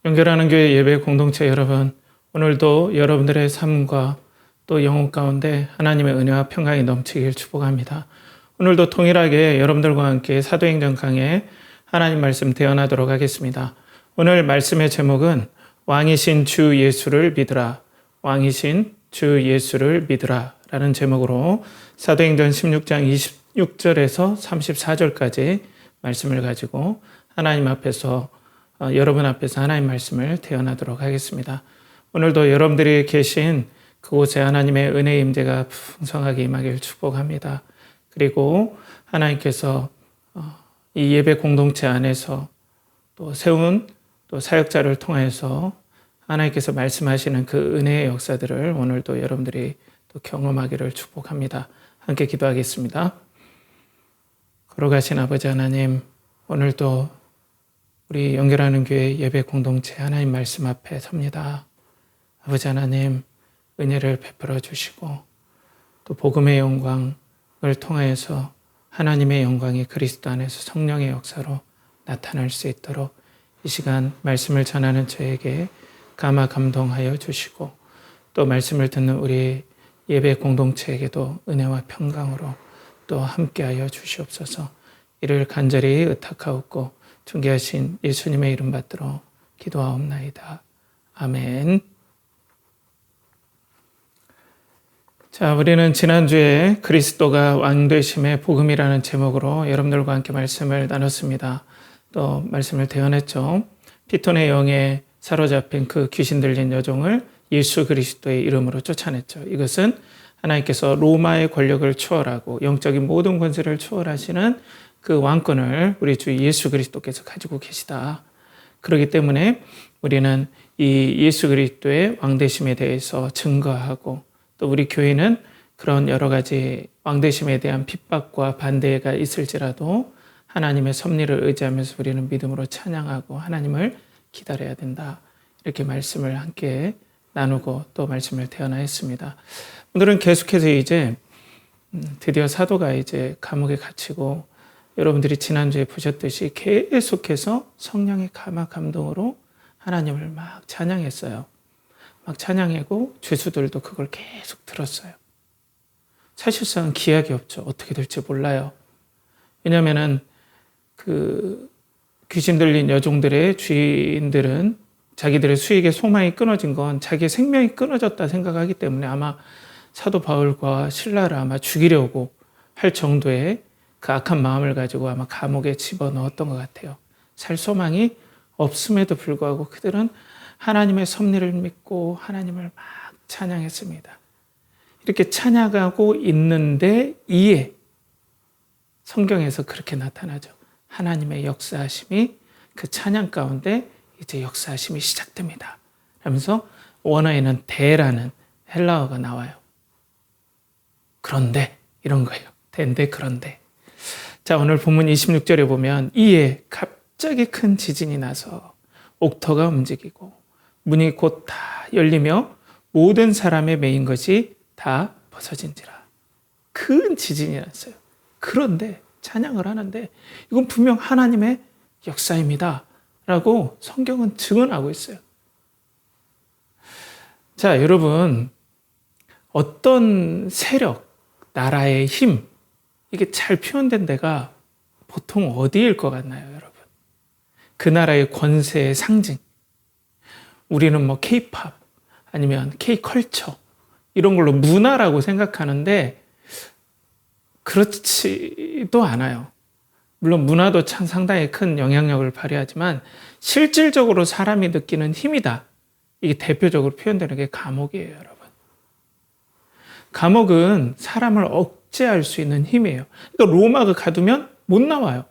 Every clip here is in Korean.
연결하는 교회 예배 공동체 여러분, 오늘도 여러분들의 삶과 또 영혼 가운데 하나님의 은혜와 평강이 넘치길 축복합니다. 오늘도 동일하게 여러분들과 함께 사도행전 강해 하나님 말씀 대언하도록 하겠습니다. 오늘 말씀의 제목은 왕이신 주 예수를 믿으라, 왕이신 주 예수를 믿으라 라는 제목으로 사도행전 16장 26절에서 34절까지 말씀을 가지고 하나님 앞에서 여러분 앞에서 하나님 말씀을 대언하도록 하겠습니다. 오늘도 여러분들이 계신 그곳에 하나님의 은혜의 임재가 풍성하게 임하길 축복합니다. 그리고 하나님께서 이 예배 공동체 안에서 또 세운 또 사역자를 통해서 하나님께서 말씀하시는 그 은혜의 역사들을 오늘도 여러분들이 또 경험하기를 축복합니다. 함께 기도하겠습니다. 걸어가신 아버지 하나님, 오늘도 우리 연결하는 교회 예배 공동체 하나님 말씀 앞에 섭니다. 아버지 하나님, 은혜를 베풀어 주시고 또 복음의 영광을 통하여서 하나님의 영광이 그리스도 안에서 성령의 역사로 나타날 수 있도록 이 시간 말씀을 전하는 저에게 감화 감동하여 주시고 또 말씀을 듣는 우리 예배 공동체에게도 은혜와 평강으로 또 함께하여 주시옵소서. 이를 간절히 의탁하옵고 존귀하신 예수님의 이름 받들어 기도하옵나이다. 아멘. 자, 우리는 지난주에 그리스도가 왕되심의 복음이라는 제목으로 여러분들과 함께 말씀을 나눴습니다. 또 말씀을 대언했죠. 피톤의 영에 사로잡힌 그 귀신 들린 여종을 예수 그리스도의 이름으로 쫓아냈죠. 이것은 하나님께서 로마의 권력을 초월하고 영적인 모든 권세를 초월하시는 그 왕권을 우리 주 예수 그리스도께서 가지고 계시다. 그렇기 때문에 우리는 이 예수 그리스도의 왕되심에 대해서 증거하고 또 우리 교회는 그런 여러 가지 왕되심에 대한 핍박과 반대가 있을지라도 하나님의 섭리를 의지하면서 우리는 믿음으로 찬양하고 하나님을 기다려야 된다. 이렇게 말씀을 함께 나누고 또 말씀을 대언하였습니다. 오늘은 계속해서 이제 드디어 사도가 이제 감옥에 갇히고 여러분들이 지난주에 보셨듯이 계속해서 성령의 감화 감동으로 하나님을 막 찬양했어요. 막 찬양하고 죄수들도 그걸 계속 들었어요. 사실상 기약이 없죠. 어떻게 될지 몰라요. 왜냐하면은 그 귀신 들린 여종들의 주인들은 자기들의 수익의 소망이 끊어진 건 자기의 생명이 끊어졌다 생각하기 때문에 아마 사도 바울과 실라를 아마 죽이려고 할 정도의 그 악한 마음을 가지고 아마 감옥에 집어넣었던 것 같아요. 살 소망이 없음에도 불구하고 그들은 하나님의 섭리를 믿고 하나님을 막 찬양했습니다. 이렇게 찬양하고 있는데 이에 성경에서 그렇게 나타나죠. 하나님의 역사하심이 그 찬양 가운데 이제 역사하심이 시작됩니다. 그러면서 원어에는 대라는 헬라어가 나와요. 그런데 이런 거예요. 대인데 그런데. 자, 오늘 본문 26절에 보면 이에 갑자기 큰 지진이 나서 옥터가 움직이고 문이 곧 다 열리며 모든 사람의 매인 것이 다 벗어진지라. 큰 지진이 났어요. 그런데 찬양을 하는데 이건 분명 하나님의 역사입니다. 라고 성경은 증언하고 있어요. 자, 여러분, 어떤 세력, 나라의 힘, 이게 잘 표현된 데가 보통 어디일 것 같나요, 여러분? 그 나라의 권세의 상징. 우리는 뭐 K-팝 아니면 K-컬처 이런 걸로 문화라고 생각하는데 그렇지도 않아요. 물론 문화도 참 상당히 큰 영향력을 발휘하지만 실질적으로 사람이 느끼는 힘이다. 이게 대표적으로 표현되는 게 감옥이에요, 여러분. 감옥은 사람을 억제할 수 있는 힘이에요. 그러니까 로마가 가두면 못 나와요.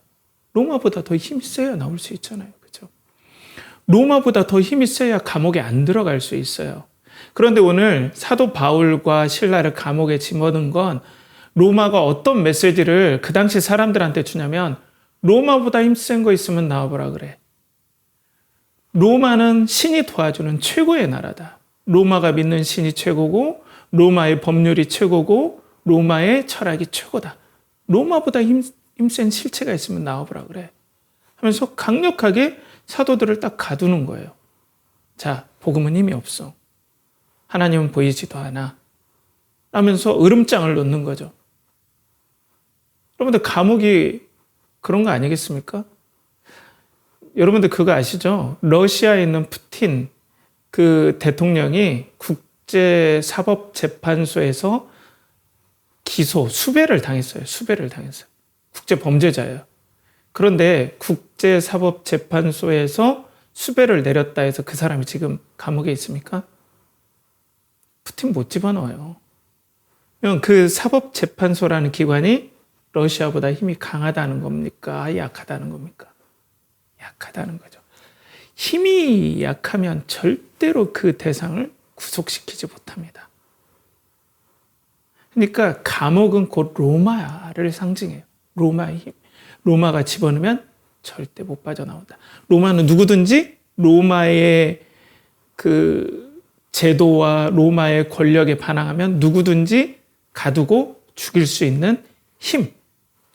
로마보다 더 힘이 세야 나올 수 있잖아요. 그렇죠? 로마보다 더 힘이 세야 감옥에 안 들어갈 수 있어요. 그런데 오늘 사도 바울과 실라를 감옥에 집어넣은 건 로마가 어떤 메시지를 그 당시 사람들한테 주냐면 로마보다 힘센 거 있으면 나와보라 그래. 로마는 신이 도와주는 최고의 나라다. 로마가 믿는 신이 최고고 로마의 법률이 최고고 로마의 철학이 최고다. 로마보다 힘센 실체가 있으면 나와보라 그래. 하면서 강력하게 사도들을 딱 가두는 거예요. 자, 복음은 힘이 없어. 하나님은 보이지도 않아. 하면서 으름장을 놓는 거죠. 여러분들 감옥이 그런 거 아니겠습니까? 여러분들 그거 아시죠? 러시아에 있는 푸틴 그 대통령이 국제사법재판소에서 수배를 당했어요. 국제 범죄자예요. 그런데 국제사법재판소에서 수배를 내렸다 해서 그 사람이 지금 감옥에 있습니까? 푸틴 못 집어넣어요. 그 사법재판소라는 기관이 러시아보다 힘이 강하다는 겁니까? 약하다는 겁니까? 약하다는 거죠. 힘이 약하면 절대로 그 대상을 구속시키지 못합니다. 그러니까 감옥은 곧 로마를 상징해요. 로마의 힘. 로마가 집어넣으면 절대 못 빠져나온다. 로마는 누구든지 로마의 그 제도와 로마의 권력에 반항하면 누구든지 가두고 죽일 수 있는 힘,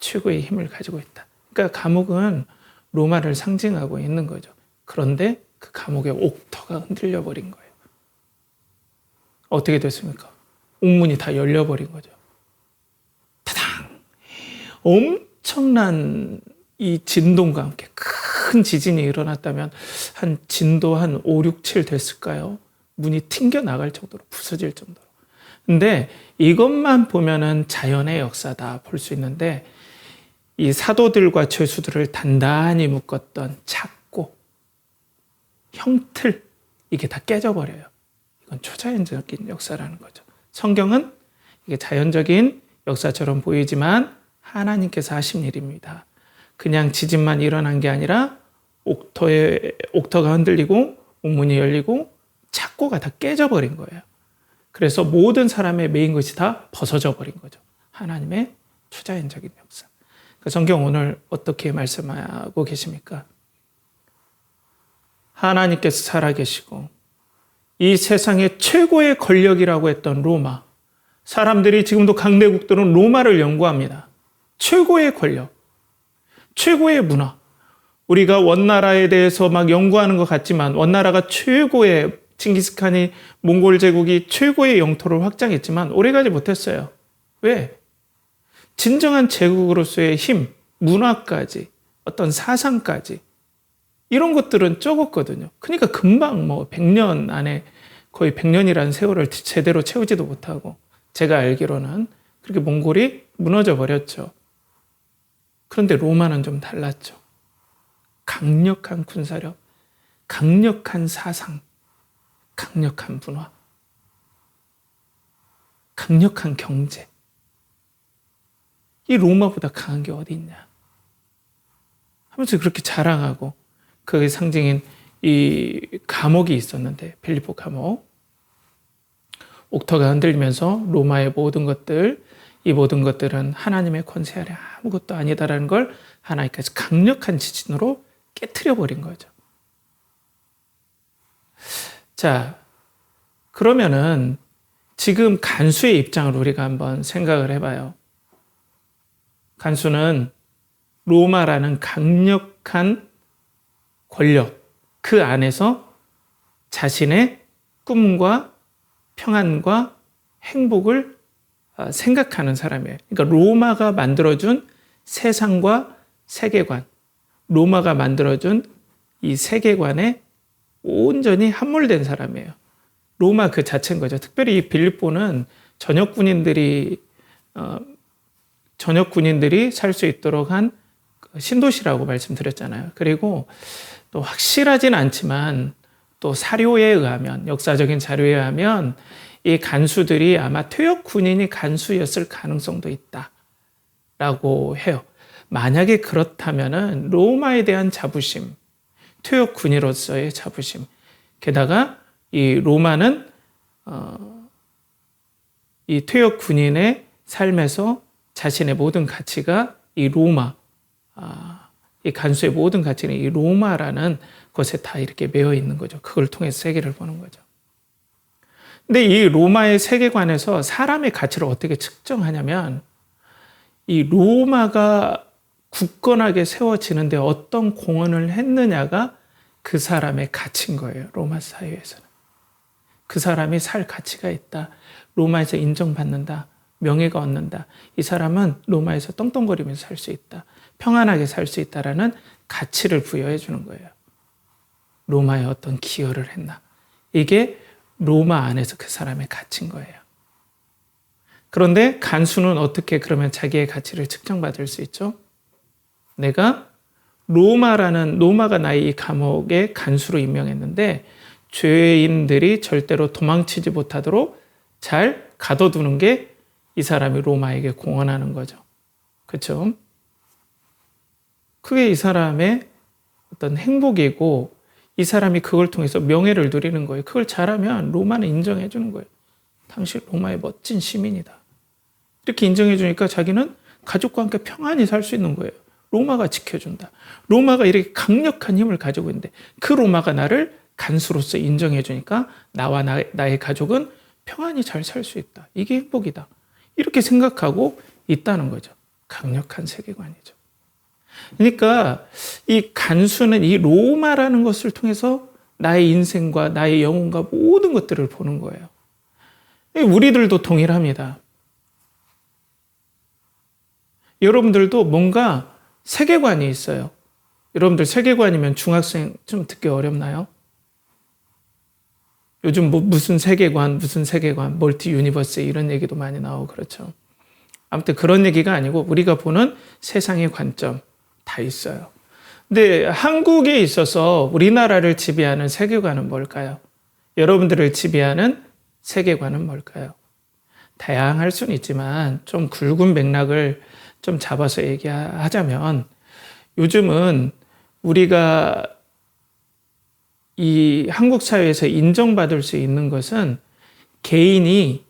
최고의 힘을 가지고 있다. 그러니까 감옥은 로마를 상징하고 있는 거죠. 그런데 그 감옥의 옥터가 흔들려 버린 거예요. 어떻게 됐습니까? 옥문이 다 열려버린 거죠. 타당! 엄청난 이 진동과 함께 큰 지진이 일어났다면 한 진도 한 5, 6, 7 됐을까요? 문이 튕겨 나갈 정도로 부서질 정도로. 근데 이것만 보면은 자연의 역사다 볼 수 있는데 이 사도들과 죄수들을 단단히 묶었던 착고, 형틀 이게 다 깨져버려요. 이건 초자연적인 역사라는 거죠. 성경은 이게 자연적인 역사처럼 보이지만 하나님께서 하신 일입니다. 그냥 지진만 일어난 게 아니라 옥터가 흔들리고 옥문이 열리고 착고가 다 깨져버린 거예요. 그래서 모든 사람의 메인 것이 다 벗어져 버린 거죠. 하나님의 초자연적인 역사. 성경 오늘 어떻게 말씀하고 계십니까? 하나님께서 살아계시고 이 세상의 최고의 권력이라고 했던 로마. 사람들이 지금도 강대국들은 로마를 연구합니다. 최고의 권력, 최고의 문화. 우리가 원나라에 대해서 막 연구하는 것 같지만 원나라가 최고의 징기스칸이 몽골 제국이 최고의 영토를 확장했지만 오래가지 못했어요. 왜? 진정한 제국으로서의 힘, 문화까지, 어떤 사상까지 이런 것들은 적었거든요. 그러니까 금방 100년 안에 거의 100년이라는 세월을 제대로 채우지도 못하고 제가 알기로는 그렇게 몽골이 무너져 버렸죠. 그런데 로마는 좀 달랐죠. 강력한 군사력, 강력한 사상, 강력한 문화, 강력한 경제. 이 로마보다 강한 게 어디 있냐 하면서 그렇게 자랑하고 그 상징인 이 감옥이 있었는데 빌립보 감옥. 옥터가 흔들리면서 로마의 모든 것들, 이 모든 것들은 하나님의 권세 아래 아무것도 아니다라는 걸 하나님께서 강력한 지진으로 깨트려 버린 거죠. 자, 그러면은 지금 간수의 입장을 우리가 한번 생각을 해봐요. 간수는 로마라는 강력한 권력, 그 안에서 자신의 꿈과 평안과 행복을 생각하는 사람이에요. 그러니까 로마가 만들어준 세상과 세계관, 로마가 만들어준 이 세계관에 온전히 함몰된 사람이에요. 로마 그 자체인 거죠. 특별히 이 빌립보는 전역 군인들이 살 수 있도록 한 신도시라고 말씀드렸잖아요. 그리고 또 확실하진 않지만 또 사료에 의하면, 역사적인 자료에 의하면 이 간수들이 아마 퇴역 군인이 간수였을 가능성도 있다라고 해요. 만약에 그렇다면은 로마에 대한 자부심, 퇴역 군인으로서의 자부심, 게다가 이 로마는 이 퇴역 군인의 삶에서 자신의 모든 가치가 이 로마, 이 간수의 모든 가치는 이 로마라는 것에 다 이렇게 매여 있는 거죠. 그걸 통해서 세계를 보는 거죠. 근데 이 로마의 세계관에서 사람의 가치를 어떻게 측정하냐면 이 로마가 굳건하게 세워지는데 어떤 공헌을 했느냐가 그 사람의 가치인 거예요. 로마 사회에서는. 그 사람이 살 가치가 있다. 로마에서 인정받는다. 명예가 얻는다. 이 사람은 로마에서 떵떵거리면서 살 수 있다. 평안하게 살 수 있다라는 가치를 부여해 주는 거예요. 로마에 어떤 기여를 했나. 이게 로마 안에서 그 사람의 가치인 거예요. 그런데 간수는 어떻게 그러면 자기의 가치를 측정받을 수 있죠? 내가 로마가 나의 이 감옥의 간수로 임명했는데 죄인들이 절대로 도망치지 못하도록 잘 가둬두는 게 이 사람이 로마에게 공헌하는 거죠. 그렇죠? 그게 이 사람의 어떤 행복이고 이 사람이 그걸 통해서 명예를 누리는 거예요. 그걸 잘하면 로마는 인정해 주는 거예요. 당신 로마의 멋진 시민이다. 이렇게 인정해 주니까 자기는 가족과 함께 평안히 살 수 있는 거예요. 로마가 지켜준다. 로마가 이렇게 강력한 힘을 가지고 있는데 그 로마가 나를 간수로서 인정해 주니까 나와 나의 가족은 평안히 잘 살 수 있다. 이게 행복이다. 이렇게 생각하고 있다는 거죠. 강력한 세계관이죠. 그러니까 이 간수는 이 로마라는 것을 통해서 나의 인생과 나의 영혼과 모든 것들을 보는 거예요. 우리들도 동일합니다. 여러분들도 뭔가 세계관이 있어요. 여러분들 세계관이면 중학생 좀 듣기 어렵나요? 요즘 무슨 세계관, 멀티 유니버스 이런 얘기도 많이 나오고 그렇죠. 아무튼 그런 얘기가 아니고 우리가 보는 세상의 관점 다 있어요. 근데 한국에 있어서 우리나라를 지배하는 세계관은 뭘까요? 여러분들을 지배하는 세계관은 뭘까요? 다양할 수는 있지만 좀 굵은 맥락을 좀 잡아서 얘기하자면 요즘은 우리가 이 한국 사회에서 인정받을 수 있는 것은 개인이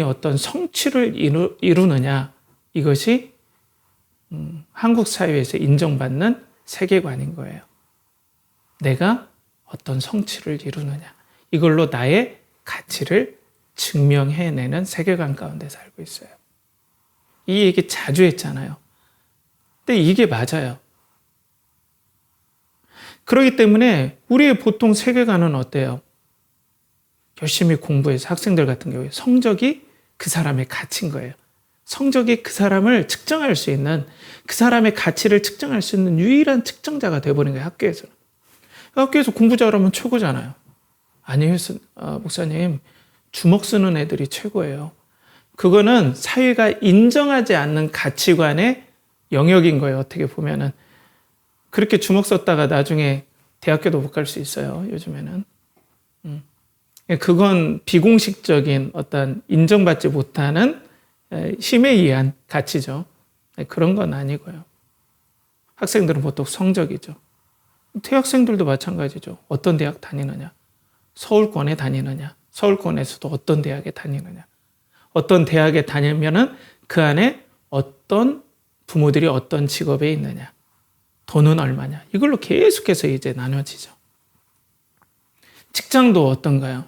어떤 성취를 이루느냐 이것이 한국 사회에서 인정받는 세계관인 거예요. 내가 어떤 성취를 이루느냐 이걸로 나의 가치를 증명해내는 세계관 가운데 살고 있어요. 이 얘기 자주 했잖아요. 근데 이게 맞아요. 그렇기 때문에 우리의 보통 세계관은 어때요? 열심히 공부해서 학생들 같은 경우에 성적이 그 사람의 가치인 거예요. 성적이 그 사람을 측정할 수 있는 그 사람의 가치를 측정할 수 있는 유일한 측정자가 되어버린 거예요. 학교에서는. 학교에서 공부 잘하면 최고잖아요. 아니에요 목사님. 주먹 쓰는 애들이 최고예요. 그거는 사회가 인정하지 않는 가치관의 영역인 거예요. 어떻게 보면은. 그렇게 주먹 썼다가 나중에 대학교도 못 갈 수 있어요. 요즘에는. 그건 비공식적인 어떤 인정받지 못하는 힘에 의한 가치죠. 그런 건 아니고요. 학생들은 보통 성적이죠. 대학생들도 마찬가지죠. 어떤 대학 다니느냐. 서울권에 다니느냐. 서울권에서도 어떤 대학에 다니느냐. 어떤 대학에 다니면은 그 안에 어떤 부모들이 어떤 직업에 있느냐. 돈은 얼마냐. 이걸로 계속해서 이제 나눠지죠. 직장도 어떤가요?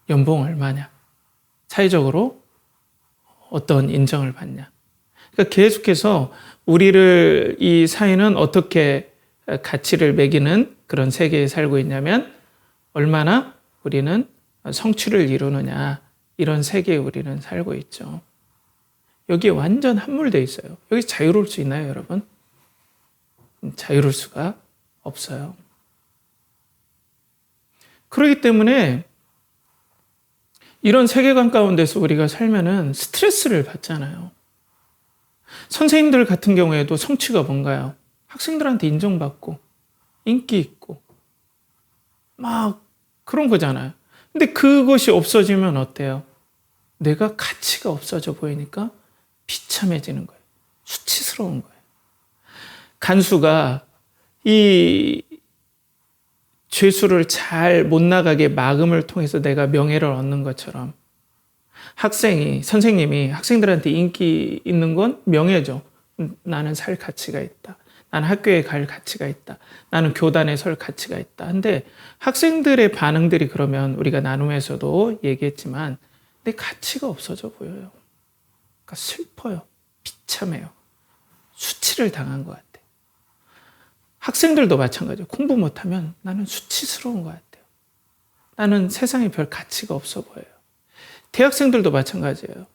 연봉 얼마냐. 사회적으로 어떤 인정을 받냐. 그러니까 계속해서 우리를 이 사회는 어떻게 가치를 매기는 그런 세계에 살고 있냐면 얼마나 우리는 성취를 이루느냐. 이런 세계에 우리는 살고 있죠. 여기에 완전 함몰되어 있어요. 여기 자유로울 수 있나요, 여러분? 자유로울 수가 없어요. 그렇기 때문에 이런 세계관 가운데서 우리가 살면은 스트레스를 받잖아요. 선생님들 같은 경우에도 성취가 뭔가요? 학생들한테 인정받고 인기 있고 막 그런 거잖아요. 근데 그것이 없어지면 어때요? 내가 가치가 없어져 보이니까 비참해지는 거예요. 수치스러운 거예요. 간수가 이 죄수를 잘 못 나가게 막음을 통해서 내가 명예를 얻는 것처럼 선생님이 학생들한테 인기 있는 건 명예죠. 나는 살 가치가 있다. 나는 학교에 갈 가치가 있다. 나는 교단에 설 가치가 있다. 근데 학생들의 반응들이 그러면 우리가 나눔에서도 얘기했지만 내 가치가 없어져 보여요. 그러니까 슬퍼요. 비참해요. 수치를 당한 것 같아요. 학생들도 마찬가지예요. 공부 못하면 나는 수치스러운 것 같아요. 나는 세상에 별 가치가 없어 보여요. 대학생들도 마찬가지예요.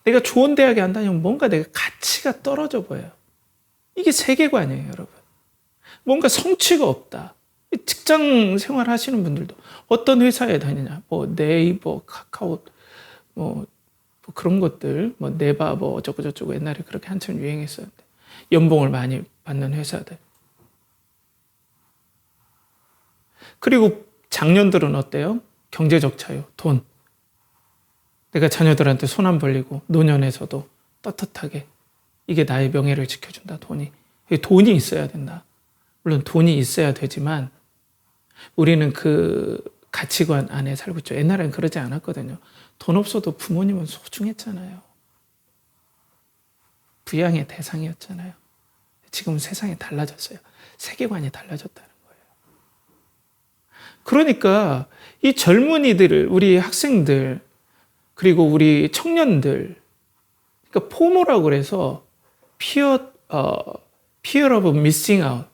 내가 좋은 대학에 안 다니면 뭔가 내가 가치가 떨어져 보여요. 이게 세계관이에요, 여러분. 뭔가 성취가 없다. 직장 생활 하시는 분들도 어떤 회사에 다니냐, 네이버, 카카오, 뭐 그런 것들, 네바, 어쩌고 저쩌고 옛날에 그렇게 한참 유행했었는데, 연봉을 많이 받는 회사들. 그리고 장년들은 어때요? 경제적 자유, 돈. 내가 자녀들한테 손 안 벌리고 노년에서도 떳떳하게 이게 나의 명예를 지켜준다, 돈이. 돈이 있어야 된다. 물론 돈이 있어야 되지만 우리는 그 가치관 안에 살고 있죠. 옛날엔 그러지 않았거든요. 돈 없어도 부모님은 소중했잖아요. 부양의 대상이었잖아요. 지금은 세상이 달라졌어요. 세계관이 달라졌다는 거예요. 그러니까 이 젊은이들, 우리 학생들, 그리고 우리 청년들, 그러니까 포모라고 그래서 fear of missing out.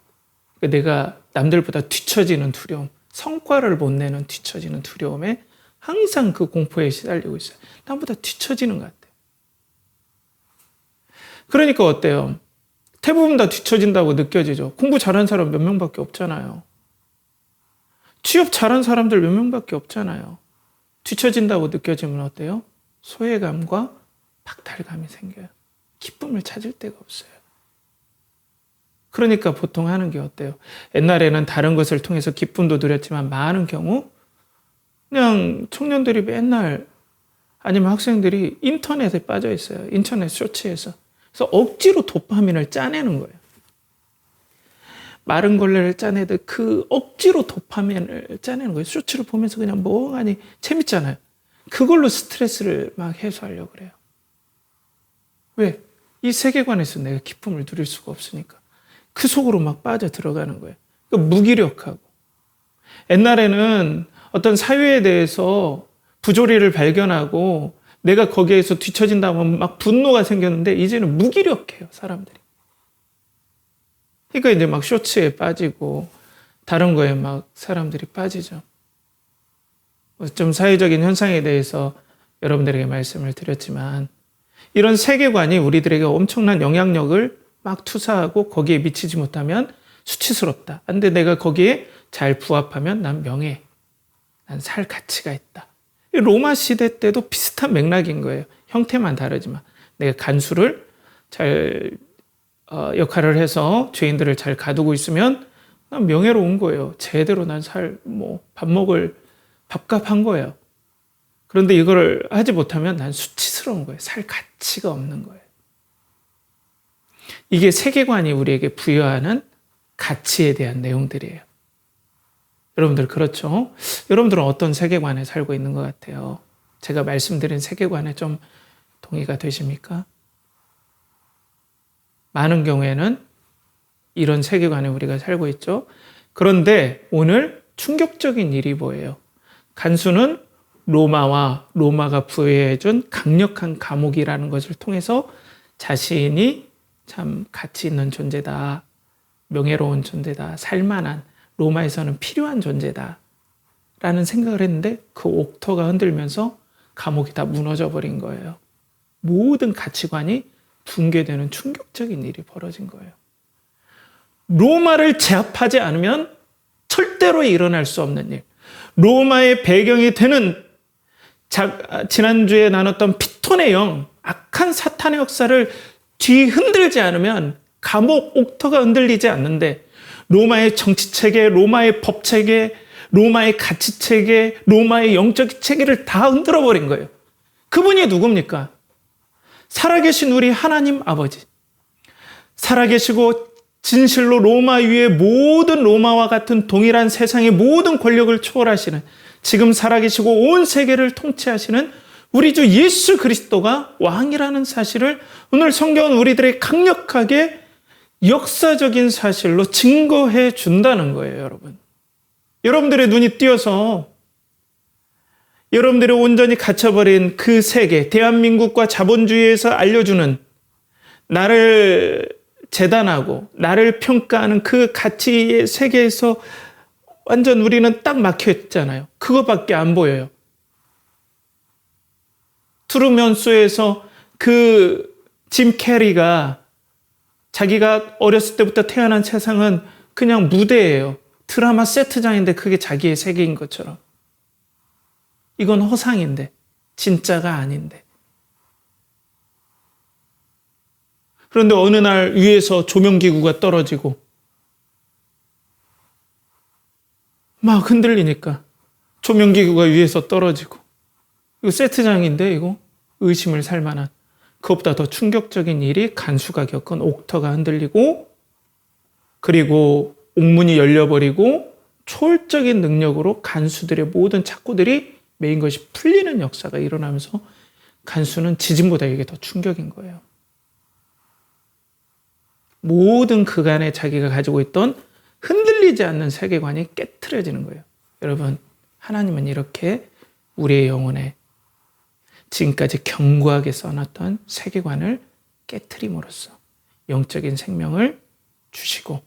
그러니까 내가 남들보다 뒤처지는 두려움, 성과를 못 내는 뒤처지는 두려움에 항상 그 공포에 시달리고 있어요. 남보다 뒤처지는 것 같아요. 그러니까 어때요? 대부분 다 뒤처진다고 느껴지죠. 공부 잘하는 사람 몇 명밖에 없잖아요. 취업 잘한 사람들 몇 명밖에 없잖아요. 뒤처진다고 느껴지면 어때요? 소외감과 박탈감이 생겨요. 기쁨을 찾을 데가 없어요. 그러니까 보통 하는 게 어때요? 옛날에는 다른 것을 통해서 기쁨도 누렸지만 많은 경우 그냥 청년들이 맨날 아니면 학생들이 인터넷에 빠져 있어요. 인터넷 쇼츠에서. 그래서 억지로 도파민을 짜내는 거예요. 마른 걸레를 짜내듯 그 억지로 도파민을 짜내는 거예요. 쇼츠를 보면서 그냥 멍하니 재밌잖아요. 그걸로 스트레스를 막 해소하려고 그래요. 왜? 이 세계관에서 내가 기쁨을 누릴 수가 없으니까. 그 속으로 막 빠져 들어가는 거예요. 그러니까 무기력하고. 옛날에는 어떤 사회에 대해서 부조리를 발견하고 내가 거기에서 뒤처진다면 막 분노가 생겼는데 이제는 무기력해요, 사람들이. 그러니까 이제 막 쇼츠에 빠지고 다른 거에 막 사람들이 빠지죠. 좀 사회적인 현상에 대해서 여러분들에게 말씀을 드렸지만 이런 세계관이 우리들에게 엄청난 영향력을 막 투사하고 거기에 미치지 못하면 수치스럽다. 근데 내가 거기에 잘 부합하면 난 명예, 난 살 가치가 있다. 로마 시대 때도 비슷한 맥락인 거예요. 형태만 다르지만 내가 간수를 잘 역할을 해서 죄인들을 잘 가두고 있으면 난 명예로운 거예요. 제대로 난 밥 먹을 밥값 한 거예요. 그런데 이거를 하지 못하면 난 수치스러운 거예요. 살 가치가 없는 거예요. 이게 세계관이 우리에게 부여하는 가치에 대한 내용들이에요. 여러분들 그렇죠? 여러분들은 어떤 세계관에 살고 있는 것 같아요? 제가 말씀드린 세계관에 좀 동의가 되십니까? 많은 경우에는 이런 세계관에 우리가 살고 있죠. 그런데 오늘 충격적인 일이 뭐예요? 간수는 로마가 부여해준 강력한 감옥이라는 것을 통해서 자신이 참 가치 있는 존재다, 명예로운 존재다, 살만한, 로마에서는 필요한 존재다 라는 생각을 했는데 그 옥토가 흔들면서 감옥이 다 무너져 버린 거예요. 모든 가치관이 붕괴되는 충격적인 일이 벌어진 거예요. 로마를 제압하지 않으면 절대로 일어날 수 없는 일. 로마의 배경이 되는 지난주에 나눴던 피톤의 영, 악한 사탄의 역사를 뒤흔들지 않으면 감옥 옥토가 흔들리지 않는데 로마의 정치체계, 로마의 법체계, 로마의 가치체계, 로마의 영적 체계를 다 흔들어버린 거예요. 그분이 누굽니까? 살아계신 우리 하나님 아버지. 살아계시고 진실로 로마 위에 모든 로마와 같은 동일한 세상의 모든 권력을 초월하시는 지금 살아계시고 온 세계를 통치하시는 우리 주 예수 그리스도가 왕이라는 사실을 오늘 성경은 우리들에게 강력하게 역사적인 사실로 증거해 준다는 거예요, 여러분. 여러분들의 눈이 띄어서 여러분들의 온전히 갇혀버린 그 세계, 대한민국과 자본주의에서 알려주는 나를 재단하고 나를 평가하는 그 가치의 세계에서 완전 우리는 딱 막혀 있잖아요. 그거밖에 안 보여요. 트루먼 쇼에서 그 짐 캐리가 자기가 어렸을 때부터 태어난 세상은 그냥 무대예요. 드라마 세트장인데 그게 자기의 세계인 것처럼. 이건 허상인데, 진짜가 아닌데. 그런데 어느 날 위에서 조명기구가 떨어지고 막 흔들리니까 조명기구가 위에서 떨어지고, 이거 세트장인데 이거 의심을 살 만한, 그것보다 더 충격적인 일이 간수가 겪은 옥터가 흔들리고, 그리고 옥문이 열려버리고 초월적인 능력으로 간수들의 모든 착고들이 메인 것이 풀리는 역사가 일어나면서 간수는 지진보다 이게 더 충격인 거예요. 모든 그간에 자기가 가지고 있던 흔들리지 않는 세계관이 깨트려지는 거예요. 여러분, 하나님은 이렇게 우리의 영혼에 지금까지 견고하게 써놨던 세계관을 깨트림으로써 영적인 생명을 주시고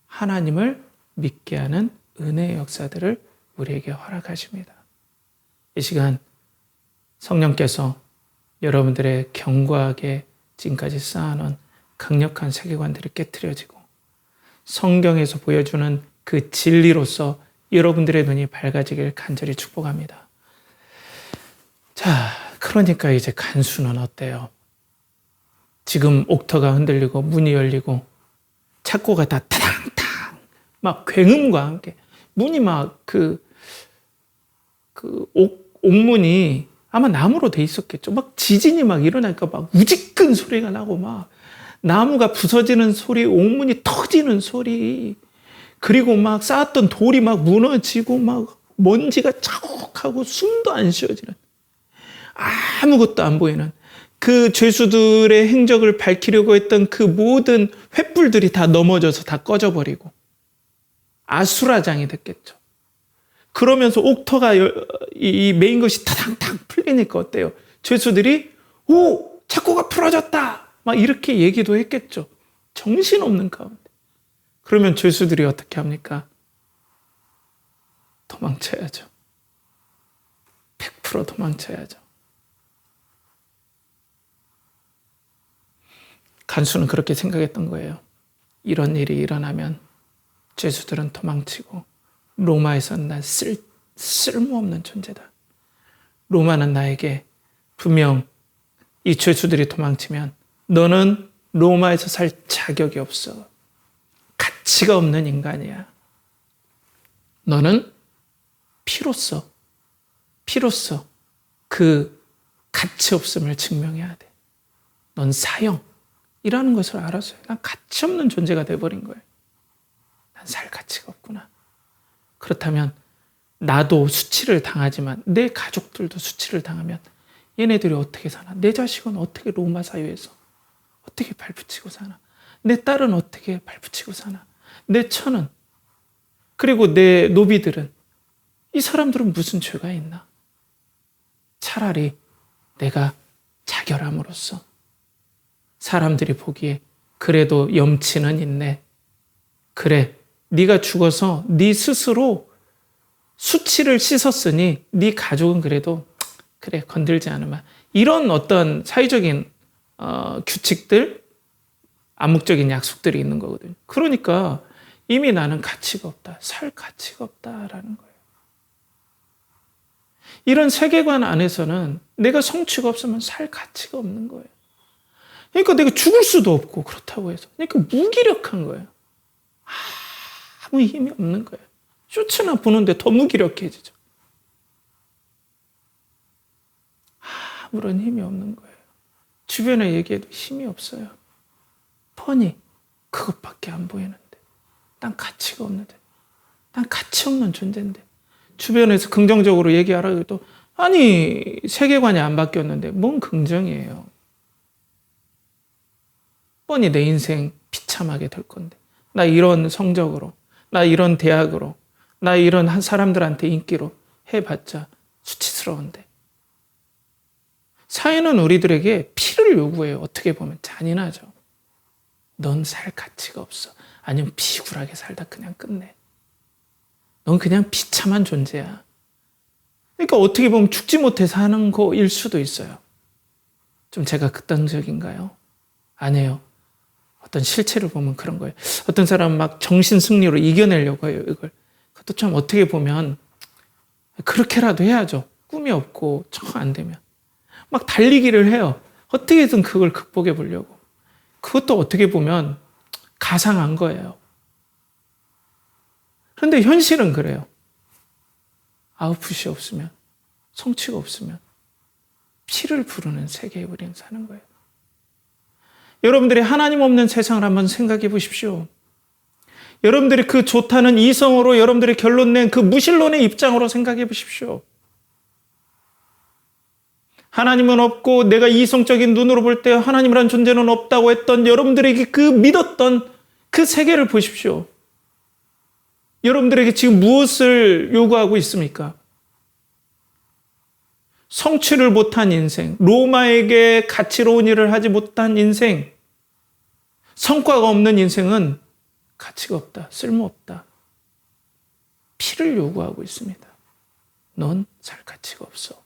하나님을 믿게 하는 은혜의 역사들을 우리에게 허락하십니다. 이 시간 성령께서 여러분들의 견고하게 지금까지 쌓아놓은 강력한 세계관들이 깨트려지고 성경에서 보여주는 그 진리로서 여러분들의 눈이 밝아지길 간절히 축복합니다. 자, 그러니까 이제 간수는 어때요? 지금 옥터가 흔들리고 문이 열리고 착고가 다 타당탕 막 굉음과 함께 문이 막 옥문이 아마 나무로 돼 있었겠죠. 막 지진이 막 일어나니까 막 우지끈 소리가 나고 막 나무가 부서지는 소리, 옥문이 터지는 소리, 그리고 막 쌓았던 돌이 막 무너지고 막 먼지가 자욱하고 숨도 안 쉬어지는, 아무것도 안 보이는 그 죄수들의 행적을 밝히려고 했던 그 모든 횃불들이 다 넘어져서 다 꺼져버리고 아수라장이 됐겠죠. 그러면서 옥터가 이 메인 것이 타당탕 풀리니까 어때요? 죄수들이 오! 착고가 풀어졌다! 막 이렇게 얘기도 했겠죠. 정신없는 가운데. 그러면 죄수들이 어떻게 합니까? 도망쳐야죠. 100% 도망쳐야죠. 간수는 그렇게 생각했던 거예요. 이런 일이 일어나면 죄수들은 도망치고 로마에서는 난 쓸모없는 존재다. 로마는 나에게 분명 이 죄수들이 도망치면 너는 로마에서 살 자격이 없어. 가치가 없는 인간이야. 너는 피로써 그 가치 없음을 증명해야 돼. 넌 사형이라는 것을 알았어요. 난 가치 없는 존재가 돼버린 거예요. 난 살 가치가 없구나. 그렇다면 나도 수치를 당하지만 내 가족들도 수치를 당하면 얘네들이 어떻게 사나? 내 자식은 어떻게 로마 사회에서 어떻게 발붙이고 사나? 내 딸은 어떻게 발붙이고 사나? 내 처는, 그리고 내 노비들은, 이 사람들은 무슨 죄가 있나? 차라리 내가 자결함으로써 사람들이 보기에 그래도 염치는 있네. 그래, 네가 죽어서 네 스스로 수치를 씻었으니 네 가족은 그래도 그래 건들지 않으면, 이런 어떤 사회적인 규칙들, 암묵적인 약속들이 있는 거거든요. 그러니까 이미 나는 가치가 없다, 살 가치가 없다라는 거예요. 이런 세계관 안에서는 내가 성취가 없으면 살 가치가 없는 거예요. 그러니까 내가 죽을 수도 없고, 그렇다고 해서 그러니까 무기력한 거예요. 아무 힘이 없는 거예요. 쇼츠나 보는데 더 무기력해지죠. 아무런 힘이 없는 거예요. 주변에 얘기해도 힘이 없어요. 뻔히 그것밖에 안 보이는데, 난 가치가 없는데, 난 가치 없는 존재인데, 주변에서 긍정적으로 얘기하라고 해도 아니 세계관이 안 바뀌었는데 뭔 긍정이에요. 뻔히 내 인생 비참하게 될 건데, 나 이런 성적으로, 나 이런 대학으로, 나 이런 사람들한테 인기로 해봤자 수치스러운데, 사회는 우리들에게 피를 요구해요. 어떻게 보면 잔인하죠. 넌 살 가치가 없어. 아니면 비굴하게 살다 그냥 끝내. 넌 그냥 비참한 존재야. 그러니까 어떻게 보면 죽지 못해 사는 거일 수도 있어요. 좀 제가 극단적인가요? 아니에요. 어떤 실체를 보면 그런 거예요. 어떤 사람은 막 정신 승리로 이겨내려고 해요, 이걸. 그것도 참 어떻게 보면 그렇게라도 해야죠. 꿈이 없고 정 안 되면. 막 달리기를 해요. 어떻게든 그걸 극복해 보려고. 그것도 어떻게 보면 가상한 거예요. 그런데 현실은 그래요. 아웃풋이 없으면, 성취가 없으면 피를 부르는 세계에 우리는 사는 거예요. 여러분들이 하나님 없는 세상을 한번 생각해 보십시오. 여러분들이 그 좋다는 이성으로 여러분들이 결론 낸 그 무신론의 입장으로 생각해 보십시오. 하나님은 없고 내가 이성적인 눈으로 볼 때 하나님이란 존재는 없다고 했던 여러분들에게 그 믿었던 그 세계를 보십시오. 여러분들에게 지금 무엇을 요구하고 있습니까? 성취를 못한 인생, 로마에게 가치로운 일을 하지 못한 인생, 성과가 없는 인생은 가치가 없다, 쓸모없다. 피를 요구하고 있습니다. 넌 살 가치가 없어.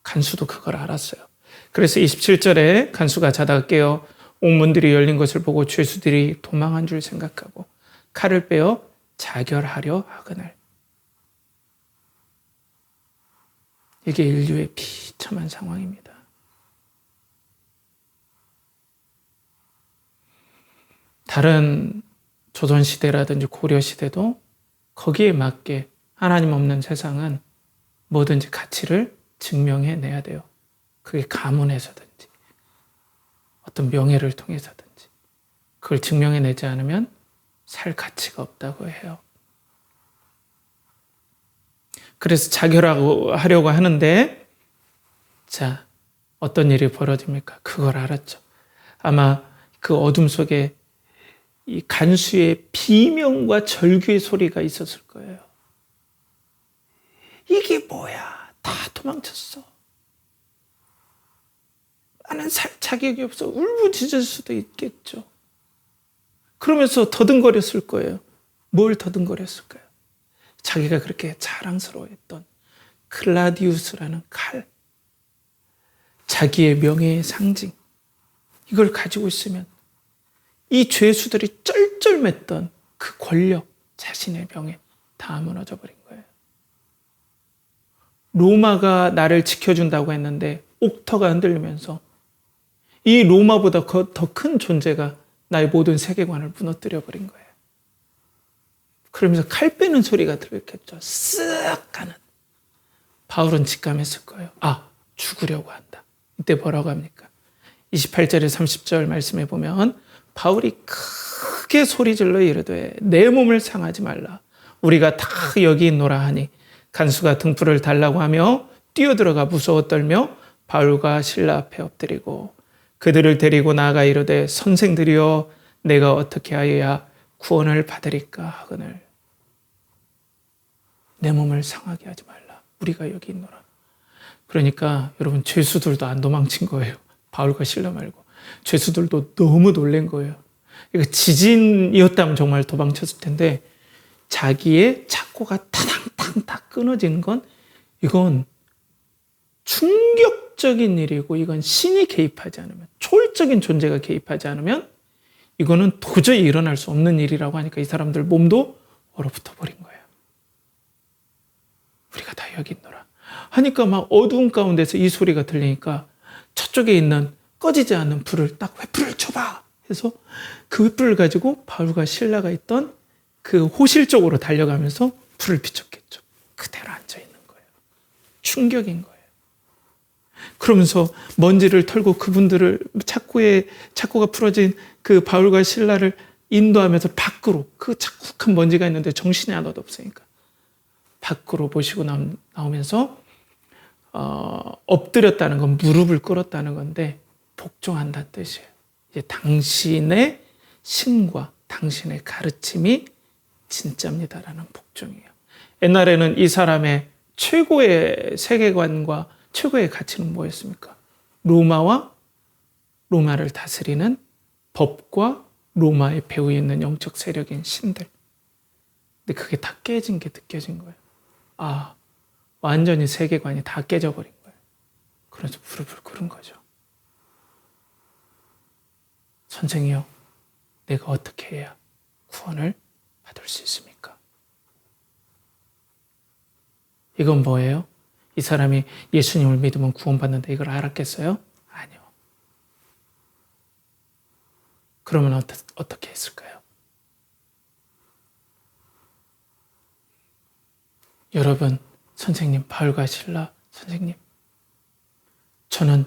간수도 그걸 알았어요. 그래서 27절에 간수가 자다가 깨어 옥문들이 열린 것을 보고 죄수들이 도망한 줄 생각하고 칼을 빼어 자결하려 하거늘. 이게 인류의 비참한 상황입니다. 다른 조선시대라든지 고려시대도 거기에 맞게 하나님 없는 세상은 뭐든지 가치를 증명해내야 돼요. 그게 가문에서든지 어떤 명예를 통해서든지 그걸 증명해내지 않으면 살 가치가 없다고 해요. 그래서 자결하려고 하는데 자, 어떤 일이 벌어집니까? 그걸 알았죠. 아마 그 어둠 속에 이 간수의 비명과 절규의 소리가 있었을 거예요. 이게 뭐야? 다 도망쳤어. 나는 살 자격이 없어. 울부짖을 수도 있겠죠. 그러면서 더듬거렸을 거예요. 뭘 더듬거렸을까요? 자기가 그렇게 자랑스러워했던 클라디우스라는 칼. 자기의 명예의 상징. 이걸 가지고 있으면 이 죄수들이 쩔쩔맸던 그 권력, 자신의 명예 다 무너져 버린 거예요. 로마가 나를 지켜준다고 했는데 옥터가 흔들리면서 이 로마보다 더 큰 존재가 나의 모든 세계관을 무너뜨려 버린 거예요. 그러면서 칼 빼는 소리가 들렸겠죠. 쓱 하는. 바울은 직감했을 거예요. 아, 죽으려고 한다. 이때 뭐라고 합니까? 28절에 30절 말씀해 보면 바울이 크게 소리질러 이르되 내 몸을 상하지 말라. 우리가 다 여기 있노라 하니 간수가 등불을 달라고 하며 뛰어들어가 무서워 떨며 바울과 실라 앞에 엎드리고 그들을 데리고 나아가 이르되 선생들이여 내가 어떻게 하여야 구원을 받으리까 하거늘. 내 몸을 상하게 하지 말라. 우리가 여기 있노라. 그러니까 여러분 죄수들도 안 도망친 거예요. 바울과 실라 말고. 죄수들도 너무 놀란 거예요. 그러니까 지진이었다면 정말 도망쳤을 텐데 자기의 착고가 타당탕 다 끊어진 건 이건 충격적인 일이고 이건 신이 개입하지 않으면 초월적인 존재가 개입하지 않으면 이거는 도저히 일어날 수 없는 일이라고 하니까 이 사람들 몸도 얼어붙어 버린 거예요. 우리가 다 여기 있노라 하니까 막 어두운 가운데서 이 소리가 들리니까 저쪽에 있는 꺼지지 않는 불을 딱 횃불을 쳐봐 해서 그 횃불을 가지고 바울과 실라가 있던 그 호실 쪽으로 달려가면서 불을 비췄겠죠. 그대로 앉아 있는 거예요. 충격인 거예요. 그러면서 먼지를 털고 그분들을 착고가 풀어진 그 바울과 실라를 인도하면서 밖으로 그 착국한 먼지가 있는데 정신이 하나도 없으니까 밖으로 모시고 나오면서 엎드렸다는 건 무릎을 꿇었다는 건데 복종한다는 뜻이에요. 이제 당신의 신과 당신의 가르침이 진짜입니다라는 복종이에요. 옛날에는 이 사람의 최고의 세계관과 최고의 가치는 뭐였습니까? 로마와 로마를 다스리는 법과 로마의 배후에 있는 영적 세력인 신들. 근데 그게 다 깨진 게 느껴진 거예요. 아, 완전히 세계관이 다 깨져버린 거예요. 그래서 무릎을 꿇은 거죠. 선생이요, 내가 어떻게 해야 구원을 받을 수 있습니까? 이건 뭐예요? 이 사람이 예수님을 믿으면 구원받는다 이걸 알았겠어요? 아니요. 그러면 어떻게 했을까요? 여러분, 선생님, 바울과 실라 선생님, 저는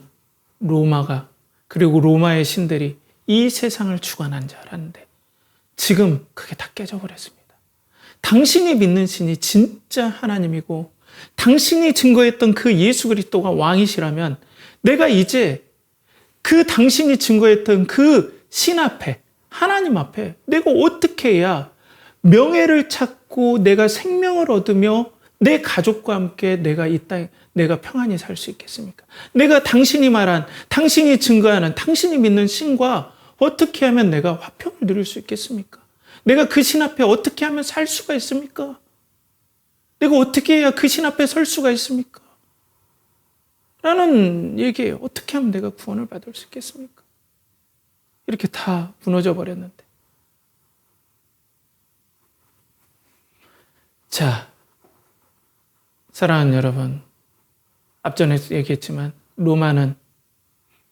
로마가 그리고 로마의 신들이 이 세상을 주관한 줄 알았는데 지금 그게 다 깨져버렸습니다. 당신이 믿는 신이 진짜 하나님이고 당신이 증거했던 그 예수 그리스도가 왕이시라면 내가 이제 그 당신이 증거했던 그 신 앞에, 하나님 앞에 내가 어떻게 해야 명예를 찾고 내가 생명을 얻으며 내 가족과 함께 내가 이 땅에 내가 평안히 살 수 있겠습니까? 내가 당신이 말한, 당신이 증거하는, 당신이 믿는 신과 어떻게 하면 내가 화평을 누릴 수 있겠습니까? 내가 그 신 앞에 어떻게 하면 살 수가 있습니까? 내가 어떻게 해야 그 신 앞에 설 수가 있습니까? 라는 얘기예요. 어떻게 하면 내가 구원을 받을 수 있겠습니까? 이렇게 다 무너져 버렸는데. 자, 사랑하는 여러분, 앞전에 얘기했지만 로마는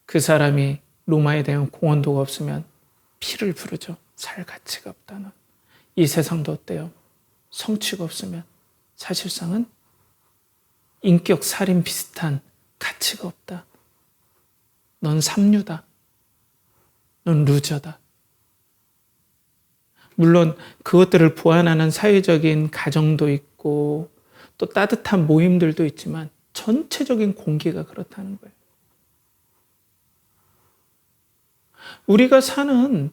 그 사람이 로마에 대한 공헌도가 없으면 피를 부르죠. 살 가치가 없다는. 이 세상도 어때요? 성취가 없으면 사실상은 인격 살인 비슷한 가치가 없다. 넌 삼류다. 넌 루저다. 물론 그것들을 보완하는 사회적인 가정도 있고 또 따뜻한 모임들도 있지만 전체적인 공기가 그렇다는 거예요. 우리가 사는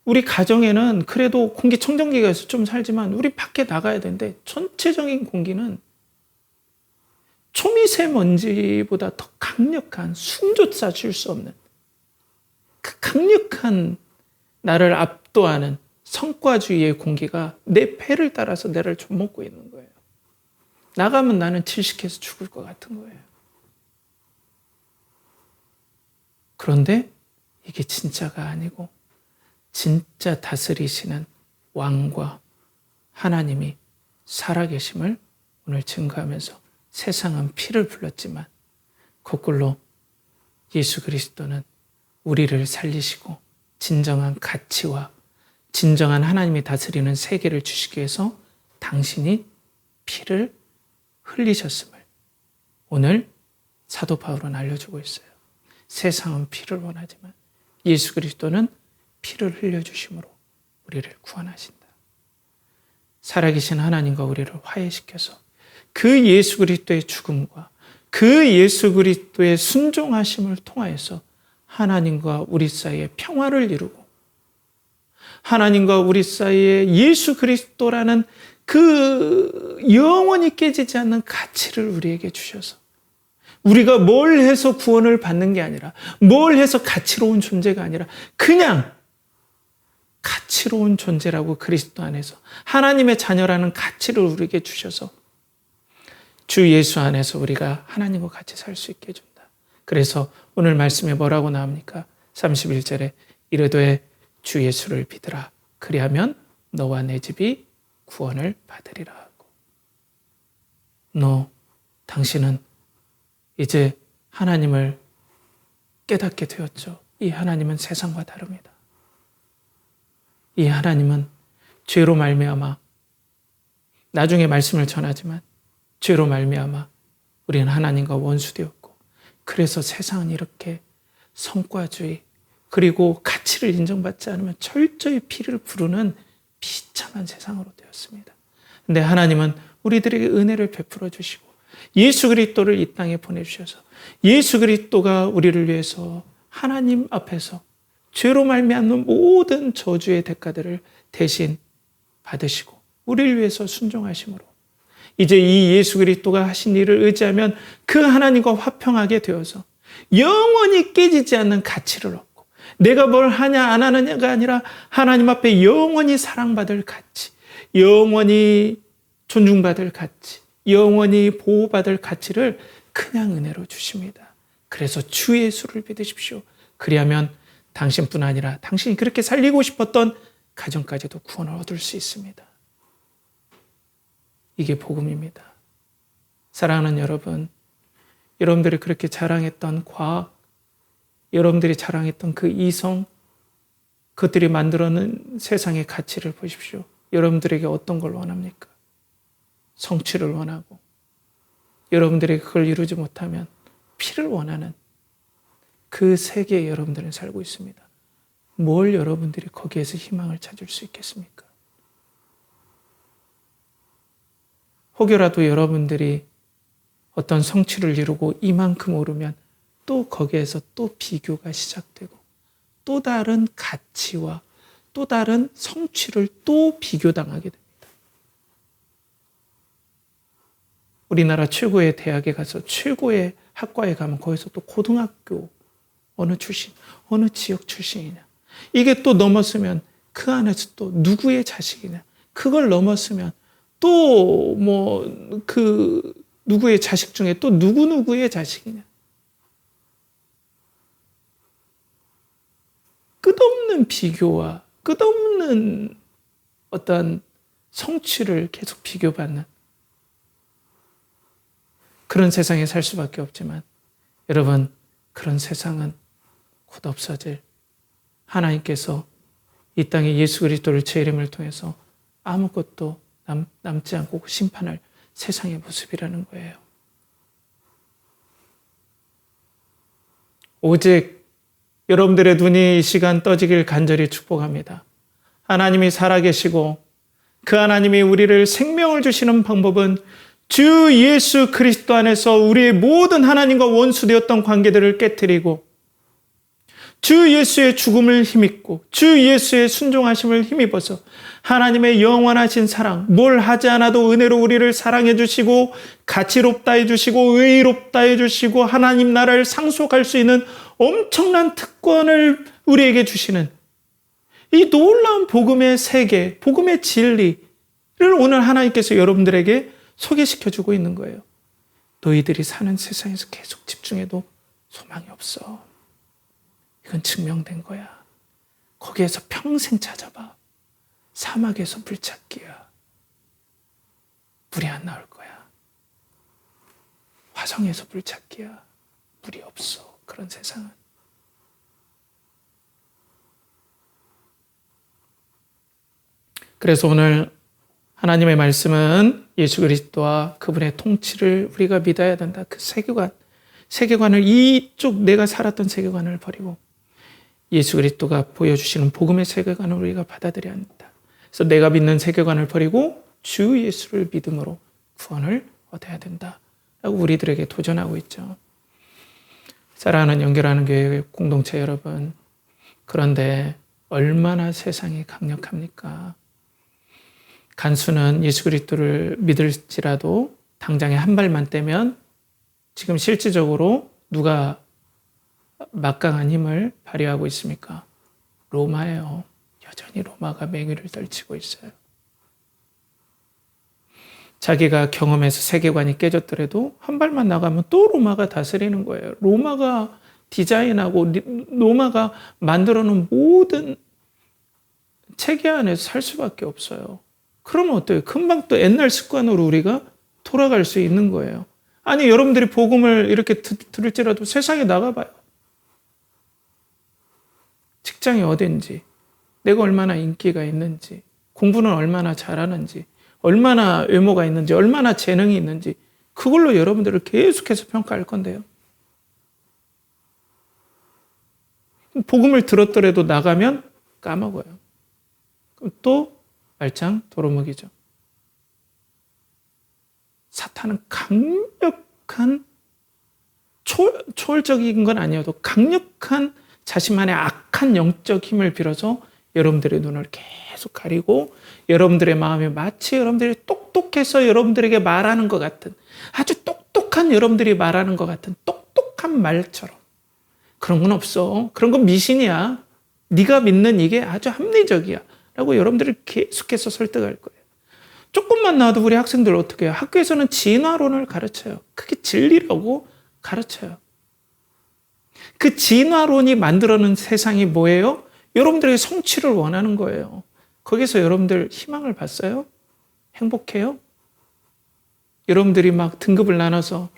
우리 가정에는 그래도 공기청정기가 있어서 좀 살지만 우리 밖에 나가야 되는데 전체적인 공기는 초미세먼지보다 더 강력한 숨조차 쉴 수 없는 그 강력한 나를 압도하는 성과주의의 공기가 내 폐를 따라서 나를 좀먹고 있는 거예요. 나가면 나는 질식해서 죽을 것 같은 거예요. 그런데 이게 진짜가 아니고 진짜 다스리시는 왕과 하나님이 살아계심을 오늘 증거하면서 세상은 피를 불렀지만 거꾸로 예수 그리스도는 우리를 살리시고 진정한 가치와 진정한 하나님이 다스리는 세계를 주시기 위해서 당신이 피를 흘리셨음을 오늘 사도 바울은 알려주고 있어요. 세상은 피를 원하지만 예수 그리스도는 피를 흘려주심으로 우리를 구원하신다. 살아계신 하나님과 우리를 화해시켜서 그 예수 그리스도의 죽음과 그 예수 그리스도의 순종하심을 통하여서 하나님과 우리 사이에 평화를 이루고 하나님과 우리 사이에 예수 그리스도라는 그 영원히 깨지지 않는 가치를 우리에게 주셔서 우리가 뭘 해서 구원을 받는 게 아니라 뭘 해서 가치로운 존재가 아니라 그냥 가치로운 존재라고 그리스도 안에서 하나님의 자녀라는 가치를 우리에게 주셔서 주 예수 안에서 우리가 하나님과 같이 살 수 있게 해준다. 그래서 오늘 말씀에 뭐라고 나옵니까? 31절에 이르되 주 예수를 믿으라. 그리하면 너와 내 집이 구원을 받으리라 하고 당신은 이제 하나님을 깨닫게 되었죠. 이 하나님은 세상과 다릅니다. 이 하나님은 죄로 말미암아 나중에 말씀을 전하지만 죄로 말미암아 우리는 하나님과 원수되었고 그래서 세상은 이렇게 성과주의 그리고 가치를 인정받지 않으면 철저히 피를 부르는 비참한 세상으로 되었습니다. 근데 하나님은 우리들에게 은혜를 베풀어 주시고 예수 그리스도를 이 땅에 보내주셔서 예수 그리스도가 우리를 위해서 하나님 앞에서 죄로 말미암는 모든 저주의 대가들을 대신 받으시고 우리를 위해서 순종하심으로 이제 이 예수 그리스도가 하신 일을 의지하면 그 하나님과 화평하게 되어서 영원히 깨지지 않는 가치를 얻고, 내가 뭘 하냐 안 하느냐가 아니라 하나님 앞에 영원히 사랑받을 가치, 영원히 존중받을 가치, 영원히 보호받을 가치를 그냥 은혜로 주십니다. 그래서 주 예수를 믿으십시오. 그리하면 당신뿐 아니라 당신이 그렇게 살리고 싶었던 가정까지도 구원을 얻을 수 있습니다. 이게 복음입니다. 사랑하는 여러분, 여러분들이 그렇게 자랑했던 과학, 여러분들이 자랑했던 그 이성, 그것들이 만들어낸 세상의 가치를 보십시오. 여러분들에게 어떤 걸 원합니까? 성취를 원하고, 여러분들이 그걸 이루지 못하면 피를 원하는 그 세계에 여러분들은 살고 있습니다. 뭘 여러분들이 거기에서 희망을 찾을 수 있겠습니까? 혹여라도 여러분들이 어떤 성취를 이루고 이만큼 오르면 또 거기에서 또 비교가 시작되고, 또 다른 가치와 또 다른 성취를 또 비교당하게 됩니다. 우리나라 최고의 대학에 가서 최고의 학과에 가면 거기서 또 고등학교 어느 출신, 어느 지역 출신이냐, 이게 또 넘었으면 그 안에서 또 누구의 자식이냐, 그걸 넘었으면 또 그 누구의 자식 중에 또 누구의 자식이냐. 끝없는 비교와 끝없는 어떤 성취를 계속 비교받는 그런 세상에 살 수밖에 없지만, 여러분, 그런 세상은 곧 없어질, 하나님께서 이 땅에 예수 그리스도를 제 이름을 통해서 아무것도 남지 않고 심판할 세상의 모습이라는 거예요. 오직 여러분들의 눈이 이 시간 떠지길 간절히 축복합니다. 하나님이 살아계시고 그 하나님이 우리를 생명을 주시는 방법은 주 예수 그리스도 안에서 우리의 모든 하나님과 원수되었던 관계들을 깨트리고, 주 예수의 죽음을 힘입고 주 예수의 순종하심을 힘입어서 하나님의 영원하신 사랑, 뭘 하지 않아도 은혜로 우리를 사랑해 주시고 가치롭다 해주시고 의롭다 해주시고 하나님 나라를 상속할 수 있는 엄청난 특권을 우리에게 주시는 이 놀라운 복음의 세계, 복음의 진리를 오늘 하나님께서 여러분들에게 소개시켜주고 있는 거예요. 너희들이 사는 세상에서 계속 집중해도 소망이 없어. 이건 증명된 거야. 거기에서 평생 찾아봐. 사막에서 물찾기야. 물이 안 나올 거야. 화성에서 물찾기야. 물이 없어. 그런 세상은. 그래서 오늘 하나님의 말씀은 예수 그리스도와 그분의 통치를 우리가 믿어야 된다. 그 세계관을 이쪽 내가 살았던 세계관을 버리고 예수 그리스도가 보여주시는 복음의 세계관을 우리가 받아들여야 한다. 그래서 내가 믿는 세계관을 버리고 주 예수를 믿음으로 구원을 얻어야 된다. 라고 우리들에게 도전하고 있죠. 사랑하는 연결하는 교회 공동체 여러분, 그런데 얼마나 세상이 강력합니까? 간수는 예수 그리스도를 믿을지라도 당장에 한 발만 떼면 지금 실질적으로 누가 막강한 힘을 발휘하고 있습니까? 로마예요. 여전히 로마가 맹위를 떨치고 있어요. 자기가 경험해서 세계관이 깨졌더라도 한 발만 나가면 또 로마가 다스리는 거예요. 로마가 디자인하고 로마가 만들어 놓은 모든 체계 안에서 살 수밖에 없어요. 그러면 어때요? 금방 또 옛날 습관으로 우리가 돌아갈 수 있는 거예요. 아니, 여러분들이 복음을 이렇게 들을지라도 세상에 나가봐요. 직장이 어딘지, 내가 얼마나 인기가 있는지, 공부는 얼마나 잘하는지, 얼마나 외모가 있는지, 얼마나 재능이 있는지, 그걸로 여러분들을 계속해서 평가할 건데요. 복음을 들었더라도 나가면 까먹어요. 그럼 또 말짱 도루묵이죠. 사탄은 강력한, 초월적인 건 아니어도 강력한 자신만의 악한 영적 힘을 빌어서 여러분들의 눈을 계속 가리고 여러분들의 마음이 마치 여러분들이 똑똑해서 여러분들에게 말하는 것 같은, 아주 똑똑한 여러분들이 말하는 것 같은 똑똑한 말처럼, 그런 건 없어. 그런 건 미신이야. 네가 믿는 이게 아주 합리적이야. 라고 여러분들을 계속해서 설득할 거예요. 조금만 나와도 우리 학생들 어떻게 해요? 학교에서는 진화론을 가르쳐요. 그게 진리라고 가르쳐요. 그 진화론이 만들어낸 세상이 뭐예요? 여러분들에게 성취를 원하는 거예요. 거기서 여러분들 희망을 봤어요? 행복해요? 여러분들이 막 등급을 나눠서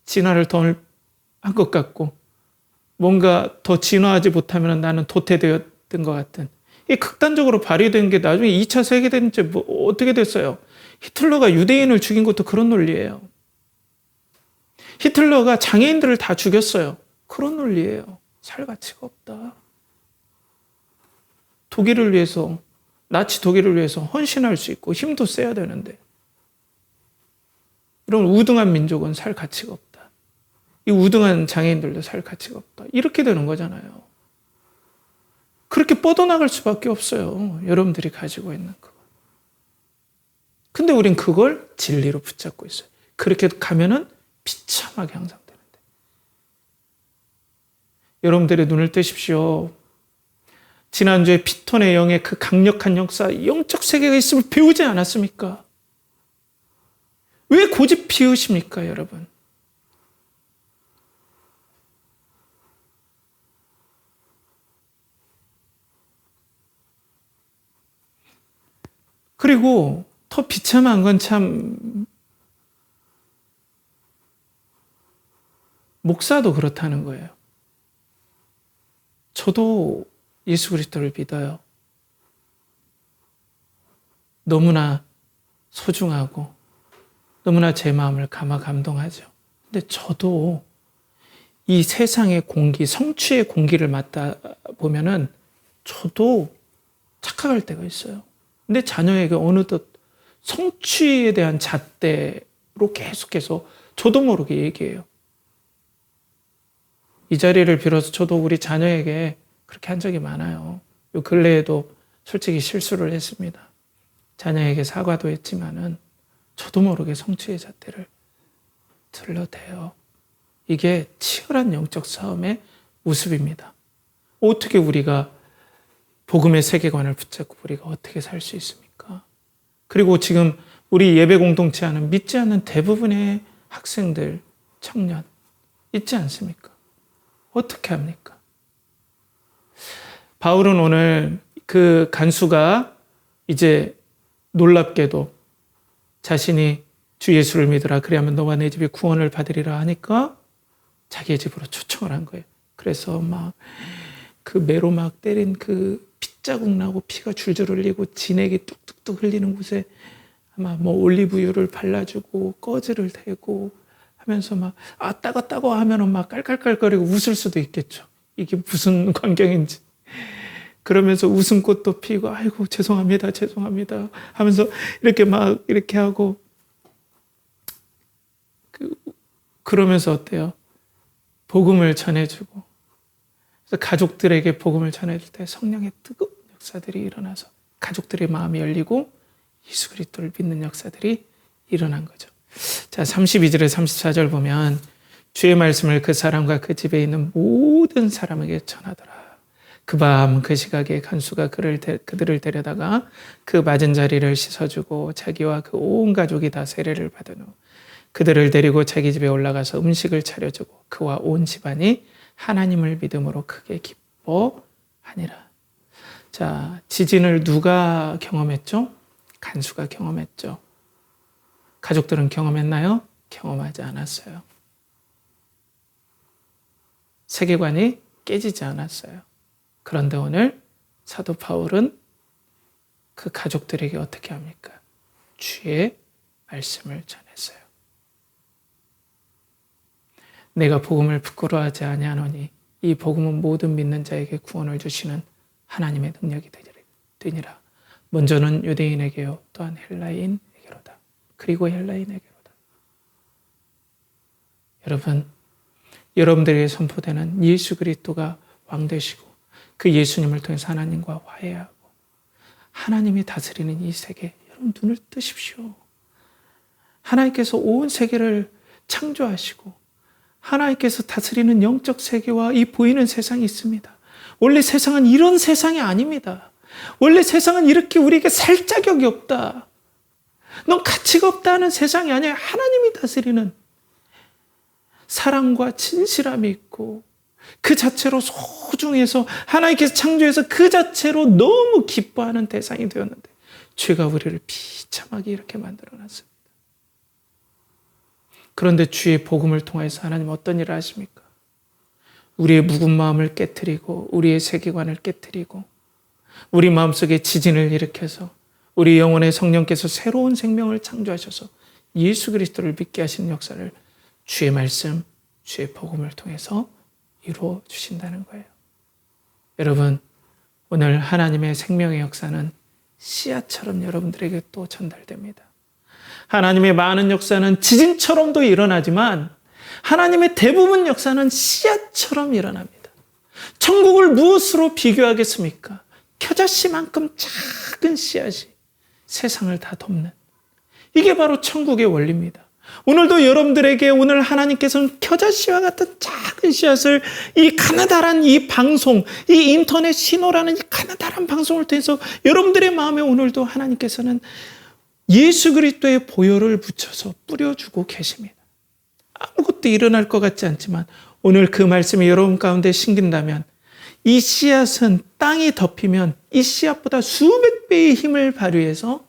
진화를 더 한 것 같고 뭔가 더 진화하지 못하면 나는 도태되었던 것 같은 이 극단적으로 발휘된 게 나중에 2차 세계대전 뭐 어떻게 됐어요? 히틀러가 유대인을 죽인 것도 그런 논리예요. 히틀러가 장애인들을 다 죽였어요. 그런 논리예요. 살 가치가 없다. 독일을 위해서, 나치 독일을 위해서 헌신할 수 있고 힘도 세야 되는데 이런 우등한 민족은 살 가치가 없다. 이 우등한 장애인들도 살 가치가 없다. 이렇게 되는 거잖아요. 그렇게 뻗어나갈 수밖에 없어요. 여러분들이 가지고 있는 거. 근데 우린 그걸 진리로 붙잡고 있어요. 그렇게 가면은 비참하게 항상 되는데. 여러분들의 눈을 뜨십시오. 지난주에 피톤의 영의 그 강력한 역사, 영적 세계가 있음을 배우지 않았습니까? 왜 고집 피우십니까, 여러분? 그리고 더 비참한 건 참 목사도 그렇다는 거예요. 저도 예수 그리스도를 믿어요. 너무나 소중하고 너무나 제 마음을 감동하죠. 근데 저도 이 세상의 공기, 성취의 공기를 맡다 보면은 저도 착각할 때가 있어요. 근데 자녀에게 어느덧 성취에 대한 잣대로 계속해서 저도 모르게 얘기해요. 이 자리를 빌어서 저도 우리 자녀에게 그렇게 한 적이 많아요. 요 근래에도 솔직히 실수를 했습니다. 자녀에게 사과도 했지만은 저도 모르게 성취의 잣대를 들러대요. 이게 치열한 영적 싸움의 모습입니다. 어떻게 우리가 복음의 세계관을 붙잡고 우리가 어떻게 살 수 있습니까? 그리고 지금 우리 예배 공동체 안은 믿지 않는 대부분의 학생들, 청년 있지 않습니까? 어떻게 합니까? 바울은 오늘 그 간수가 이제 놀랍게도 자신이 주 예수를 믿으라 그리하면 너와 내 집이 구원을 받으리라 하니까 자기의 집으로 초청을 한 거예요. 그래서 막 그 매로 막 때린 그 핏자국 나고 피가 줄줄 흘리고 진액이 뚝뚝뚝 흘리는 곳에 아마 뭐 올리브유를 발라주고 꺼즈를 대고 하면서 막 따갑다고 하면은 막 깔깔깔거리고 웃을 수도 있겠죠. 이게 무슨 광경인지. 그러면서 웃음꽃도 피고 아이고 죄송합니다 하면서 이렇게 막 이렇게 하고 그러면서 어때요? 복음을 전해주고 그래서 가족들에게 복음을 전해줄 때 성령의 뜨거운 역사들이 일어나서 가족들의 마음이 열리고 예수 그리스도를 믿는 역사들이 일어난 거죠. 자, 32절에 34절 보면 주의 말씀을 그 사람과 그 집에 있는 모든 사람에게 전하더라. 그 밤 그 시각에 간수가 그들을 데려다가 그 맞은 자리를 씻어주고 자기와 그 온 가족이 다 세례를 받은 후 그들을 데리고 자기 집에 올라가서 음식을 차려주고 그와 온 집안이 하나님을 믿음으로 크게 기뻐하니라. 자, 지진을 누가 경험했죠? 간수가 경험했죠. 가족들은 경험했나요? 경험하지 않았어요. 세계관이 깨지지 않았어요. 그런데 오늘 사도 바울은 그 가족들에게 어떻게 합니까? 주의 말씀을 전했어요. 내가 복음을 부끄러워하지 아니하노니 이 복음은 모든 믿는 자에게 구원을 주시는 하나님의 능력이 되니라. 먼저는 유대인에게요 또한 헬라인에게로다. 그리고 헬라인에게로다. 여러분, 여러분들에게 선포되는 예수 그리스도가 왕 되시고 그 예수님을 통해서 하나님과 화해하고 하나님이 다스리는 이 세계, 여러분 눈을 뜨십시오. 하나님께서 온 세계를 창조하시고 하나님께서 다스리는 영적 세계와 이 보이는 세상이 있습니다. 원래 세상은 이런 세상이 아닙니다. 원래 세상은 이렇게 우리에게 살 자격이 없다. 넌 가치가 없다 하는 세상이 아니야. 하나님이 다스리는 사랑과 진실함이 있고 그 자체로 소중해서 하나님께서 창조해서 그 자체로 너무 기뻐하는 대상이 되었는데 죄가 우리를 비참하게 이렇게 만들어놨습니다. 그런데 주의 복음을 통해서 하나님 어떤 일을 하십니까? 우리의 묵은 마음을 깨트리고 우리의 세계관을 깨트리고 우리 마음속에 지진을 일으켜서 우리 영혼의 성령께서 새로운 생명을 창조하셔서 예수 그리스도를 믿게 하시는 역사를 주의 말씀, 주의 복음을 통해서 이루어 주신다는 거예요. 여러분, 오늘 하나님의 생명의 역사는 씨앗처럼 여러분들에게 또 전달됩니다. 하나님의 많은 역사는 지진처럼도 일어나지만 하나님의 대부분 역사는 씨앗처럼 일어납니다. 천국을 무엇으로 비교하겠습니까? 겨자씨만큼 작은 씨앗이 세상을 다 덮는, 이게 바로 천국의 원리입니다. 오늘도 여러분들에게 오늘 하나님께서는 겨자씨와 같은 작은 씨앗을 이 가느다란 이 방송, 이 인터넷 신호라는 이 가느다란 방송을 통해서 여러분들의 마음에 오늘도 하나님께서는 예수 그리스도의 보혈을 붙여서 뿌려주고 계십니다. 아무것도 일어날 것 같지 않지만 오늘 그 말씀이 여러분 가운데 심긴다면 이 씨앗은 땅이 덮이면 이 씨앗보다 수백 배의 힘을 발휘해서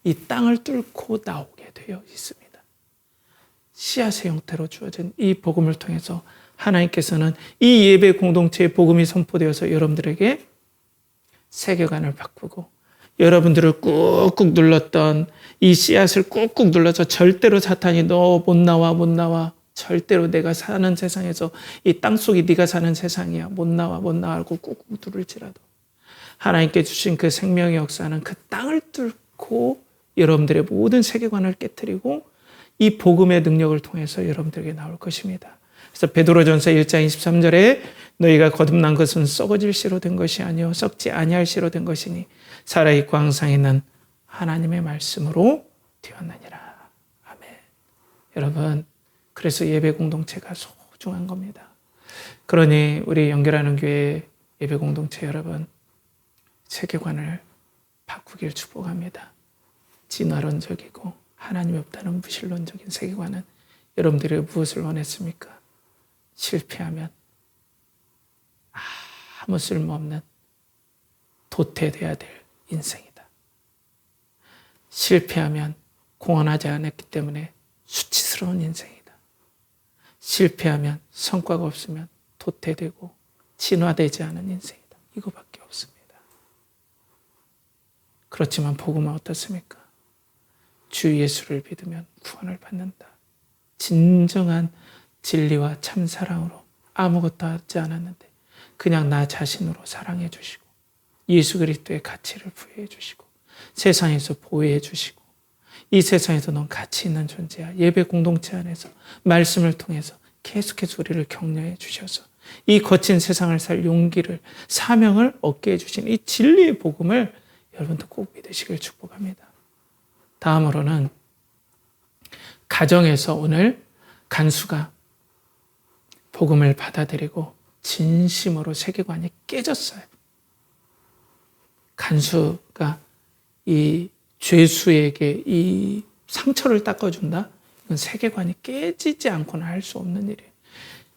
이 땅을 뚫고 나오게 되어 있습니다. 씨앗의 형태로 주어진 이 복음을 통해서 하나님께서는 이 예배 공동체의 복음이 선포되어서 여러분들에게 세계관을 바꾸고 여러분들을 꾹꾹 눌렀던 이 씨앗을 꾹꾹 눌러서 절대로 사탄이 너 못 나와 절대로 내가 사는 세상에서 이 땅속이 네가 사는 세상이야 못 나와 하고 꾹꾹 누를지라도 하나님께 주신 그 생명의 역사는 그 땅을 뚫고 여러분들의 모든 세계관을 깨트리고 이 복음의 능력을 통해서 여러분들에게 나올 것입니다. 그래서 베드로전서 1장 23절에 너희가 거듭난 것은 썩어질 씨로 된 것이 아니요 썩지 아니할 씨로 된 것이니 살아있고 항상 있는 하나님의 말씀으로 되었느니라. 아멘. 여러분, 그래서 예배 공동체가 소중한 겁니다. 그러니 우리 연결하는 교회 예배 공동체 여러분, 세계관을 바꾸길 축복합니다. 진화론적이고 하나님이 없다는 무신론적인 세계관은 여러분들이 무엇을 원했습니까? 실패하면 아무 쓸모없는 도태돼야 될 인생이다. 실패하면 공헌하지 않았기 때문에 수치스러운 인생이다. 실패하면 성과가 없으면 도태되고 진화되지 않은 인생이다. 이거밖에 없습니다. 그렇지만 복음은 어떻습니까? 주 예수를 믿으면 구원을 받는다. 진정한 진리와 참 사랑으로 아무것도 하지 않았는데 그냥 나 자신으로 사랑해 주시고 예수 그리스도의 가치를 부여해 주시고 세상에서 보호해 주시고 이 세상에서 넌 가치 있는 존재야. 예배 공동체 안에서 말씀을 통해서 계속해서 우리를 격려해 주셔서 이 거친 세상을 살 용기를 사명을 얻게 해주신 이 진리의 복음을 여러분도 꼭 믿으시길 축복합니다. 다음으로는 가정에서 오늘 간수가 복음을 받아들이고 진심으로 세계관이 깨졌어요. 간수가 이 죄수에게 이 상처를 닦아준다? 이건 세계관이 깨지지 않고는 할 수 없는 일이에요.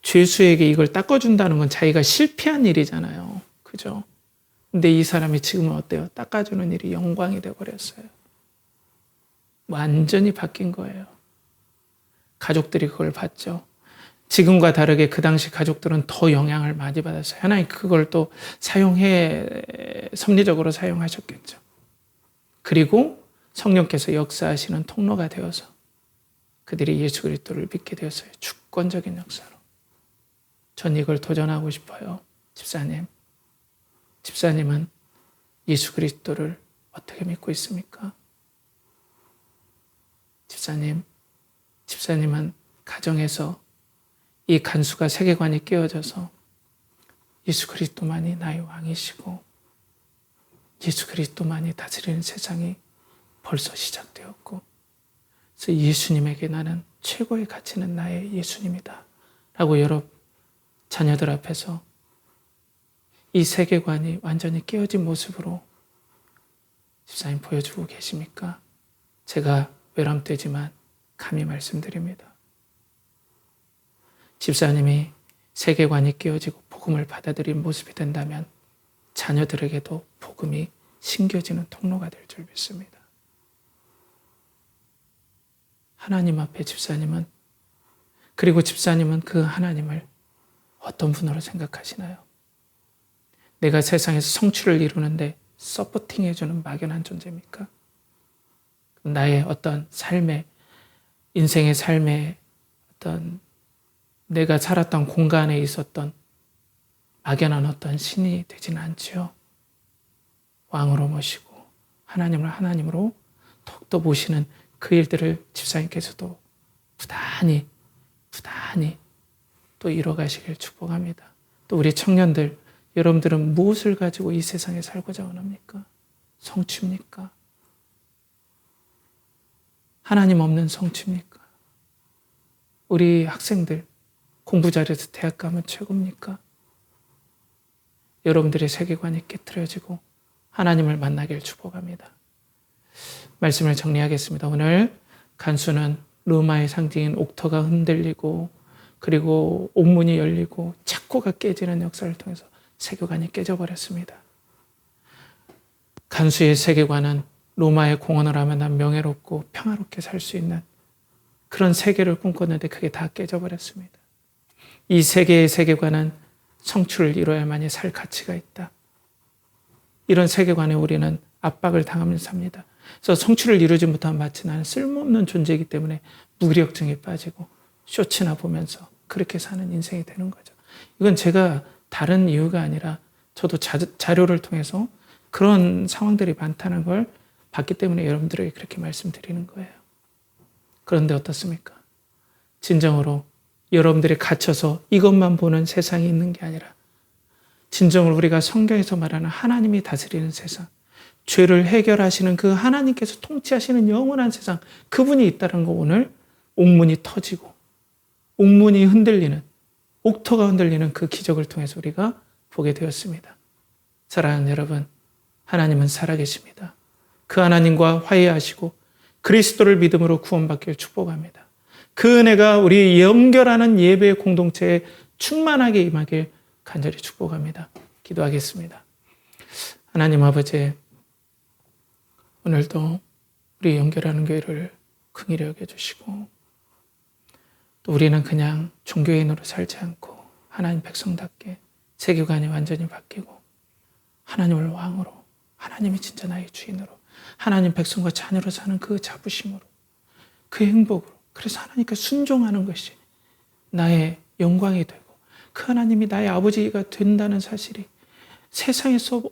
죄수에게 이걸 닦아준다는 건 자기가 실패한 일이잖아요. 그죠? 근데 이 사람이 지금은 어때요? 닦아주는 일이 영광이 되어버렸어요. 완전히 바뀐 거예요. 가족들이 그걸 봤죠. 지금과 다르게 그 당시 가족들은 더 영향을 많이 받았어요. 하나님 그걸 또 섭리적으로 사용하셨겠죠. 그리고 성령께서 역사하시는 통로가 되어서 그들이 예수 그리스도를 믿게 되었어요. 주권적인 역사로. 전 이걸 도전하고 싶어요. 집사님은 예수 그리스도를 어떻게 믿고 있습니까? 집사님은 가정에서 이 간수가 세계관이 깨어져서 예수 그리스도만이 나의 왕이시고 예수 그리스도만이 다스리는 세상이 벌써 시작되었고, 그래서 예수님에게 나는 최고의 가치는 나의 예수님이다 라고 여러 자녀들 앞에서 이 세계관이 완전히 깨어진 모습으로 집사님 보여주고 계십니까? 제가 외람되지만 감히 말씀드립니다. 집사님이 세계관이 깨어지고 복음을 받아들인 모습이 된다면 자녀들에게도 복음이 심겨지는 통로가 될 줄 믿습니다. 하나님 앞에 집사님은, 그리고 집사님은 그 하나님을 어떤 분으로 생각하시나요? 내가 세상에서 성취를 이루는데 서포팅해주는 막연한 존재입니까? 나의 어떤 삶의, 인생의 삶의 어떤 내가 살았던 공간에 있었던 막연한 어떤 신이 되지는 않지요. 왕으로 모시고 하나님을 하나님으로 더욱더 모시는 그 일들을 집사님께서도 부단히 또 이뤄가시길 축복합니다. 또 우리 청년들, 여러분들은 무엇을 가지고 이 세상에 살고자 원합니까? 성취입니까? 하나님 없는 성취입니까? 우리 학생들 공부 잘해서 대학 가면 최고입니까? 여러분들의 세계관이 깨트려지고 하나님을 만나길 축복합니다. 말씀을 정리하겠습니다. 오늘 간수는 로마의 상징인 옥터가 흔들리고 그리고 옥문이 열리고 착고가 깨지는 역사를 통해서 세계관이 깨져버렸습니다. 간수의 세계관은 로마의 공헌을 하면 난 명예롭고 평화롭게 살 수 있는 그런 세계를 꿈꿨는데 그게 다 깨져버렸습니다. 이 세계의 세계관은 성취를 이뤄야만이 살 가치가 있다. 이런 세계관에 우리는 압박을 당하면서 삽니다. 그래서 성취를 이루지 못하면 마치 나는 쓸모없는 존재이기 때문에 무기력증에 빠지고 쇼츠나 보면서 그렇게 사는 인생이 되는 거죠. 이건 제가 다른 이유가 아니라 저도 자료를 통해서 그런 상황들이 많다는 걸 봤기 때문에 여러분들에게 그렇게 말씀드리는 거예요. 그런데 어떻습니까? 진정으로 여러분들이 갇혀서 이것만 보는 세상이 있는 게 아니라 진정으로 우리가 성경에서 말하는 하나님이 다스리는 세상, 죄를 해결하시는 그 하나님께서 통치하시는 영원한 세상, 그분이 있다는 거 오늘 옥문이 터지고 옥문이 흔들리는, 옥터가 흔들리는 그 기적을 통해서 우리가 보게 되었습니다. 사랑하는 여러분, 하나님은 살아계십니다. 그 하나님과 화해하시고 그리스도를 믿음으로 구원받기를 축복합니다. 그 은혜가 우리 연결하는 예배 공동체에 충만하게 임하길 간절히 축복합니다. 기도하겠습니다. 하나님 아버지, 오늘도 우리 연결하는 교회를 긍휼히 여겨주시고 또 우리는 그냥 종교인으로 살지 않고 하나님 백성답게 세계관이 완전히 바뀌고 하나님을 왕으로, 하나님이 진짜 나의 주인으로, 하나님 백성과 자녀로 사는 그 자부심으로, 그 행복으로, 그래서 하나님께 순종하는 것이 나의 영광이 되고 그 하나님이 나의 아버지가 된다는 사실이 세상에서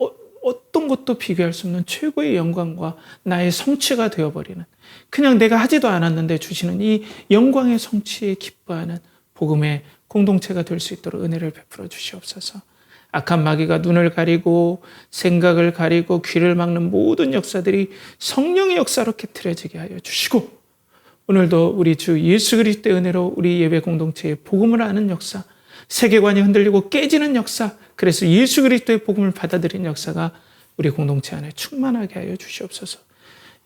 어떤 것도 비교할 수 없는 최고의 영광과 나의 성취가 되어버리는, 그냥 내가 하지도 않았는데 주시는 이 영광의 성취에 기뻐하는 복음의 공동체가 될 수 있도록 은혜를 베풀어 주시옵소서. 악한 마귀가 눈을 가리고 생각을 가리고 귀를 막는 모든 역사들이 성령의 역사로 깨트려지게 하여 주시고, 오늘도 우리 주 예수 그리스도의 은혜로 우리 예배 공동체의 복음을 아는 역사, 세계관이 흔들리고 깨지는 역사, 그래서 예수 그리스도의 복음을 받아들이는 역사가 우리 공동체 안에 충만하게 하여 주시옵소서.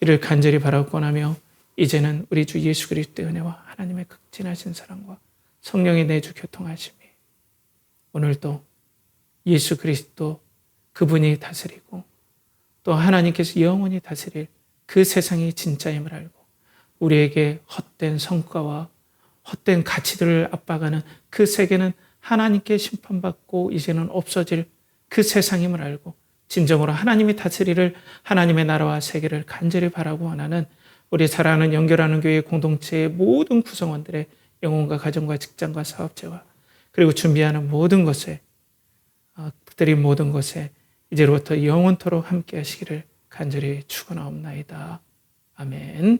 이를 간절히 바라고 원하며 이제는 우리 주 예수 그리스도의 은혜와 하나님의 극진하신 사랑과 성령의 내주 교통하심이 오늘도 예수 그리스도 그분이 다스리고 또 하나님께서 영원히 다스릴 그 세상이 진짜임을 알고 우리에게 헛된 성과와 헛된 가치들을 압박하는 그 세계는 하나님께 심판받고 이제는 없어질 그 세상임을 알고 진정으로 하나님이 다스리를 하나님의 나라와 세계를 간절히 바라고 원하는 우리 사랑하는 연결하는 교회 공동체의 모든 구성원들의 영혼과 가정과 직장과 사업체와 그리고 준비하는 모든 것에 그들이 모든 것에 이제로부터 영원토록 함께 하시기를 간절히 축원하옵나이다. 아멘.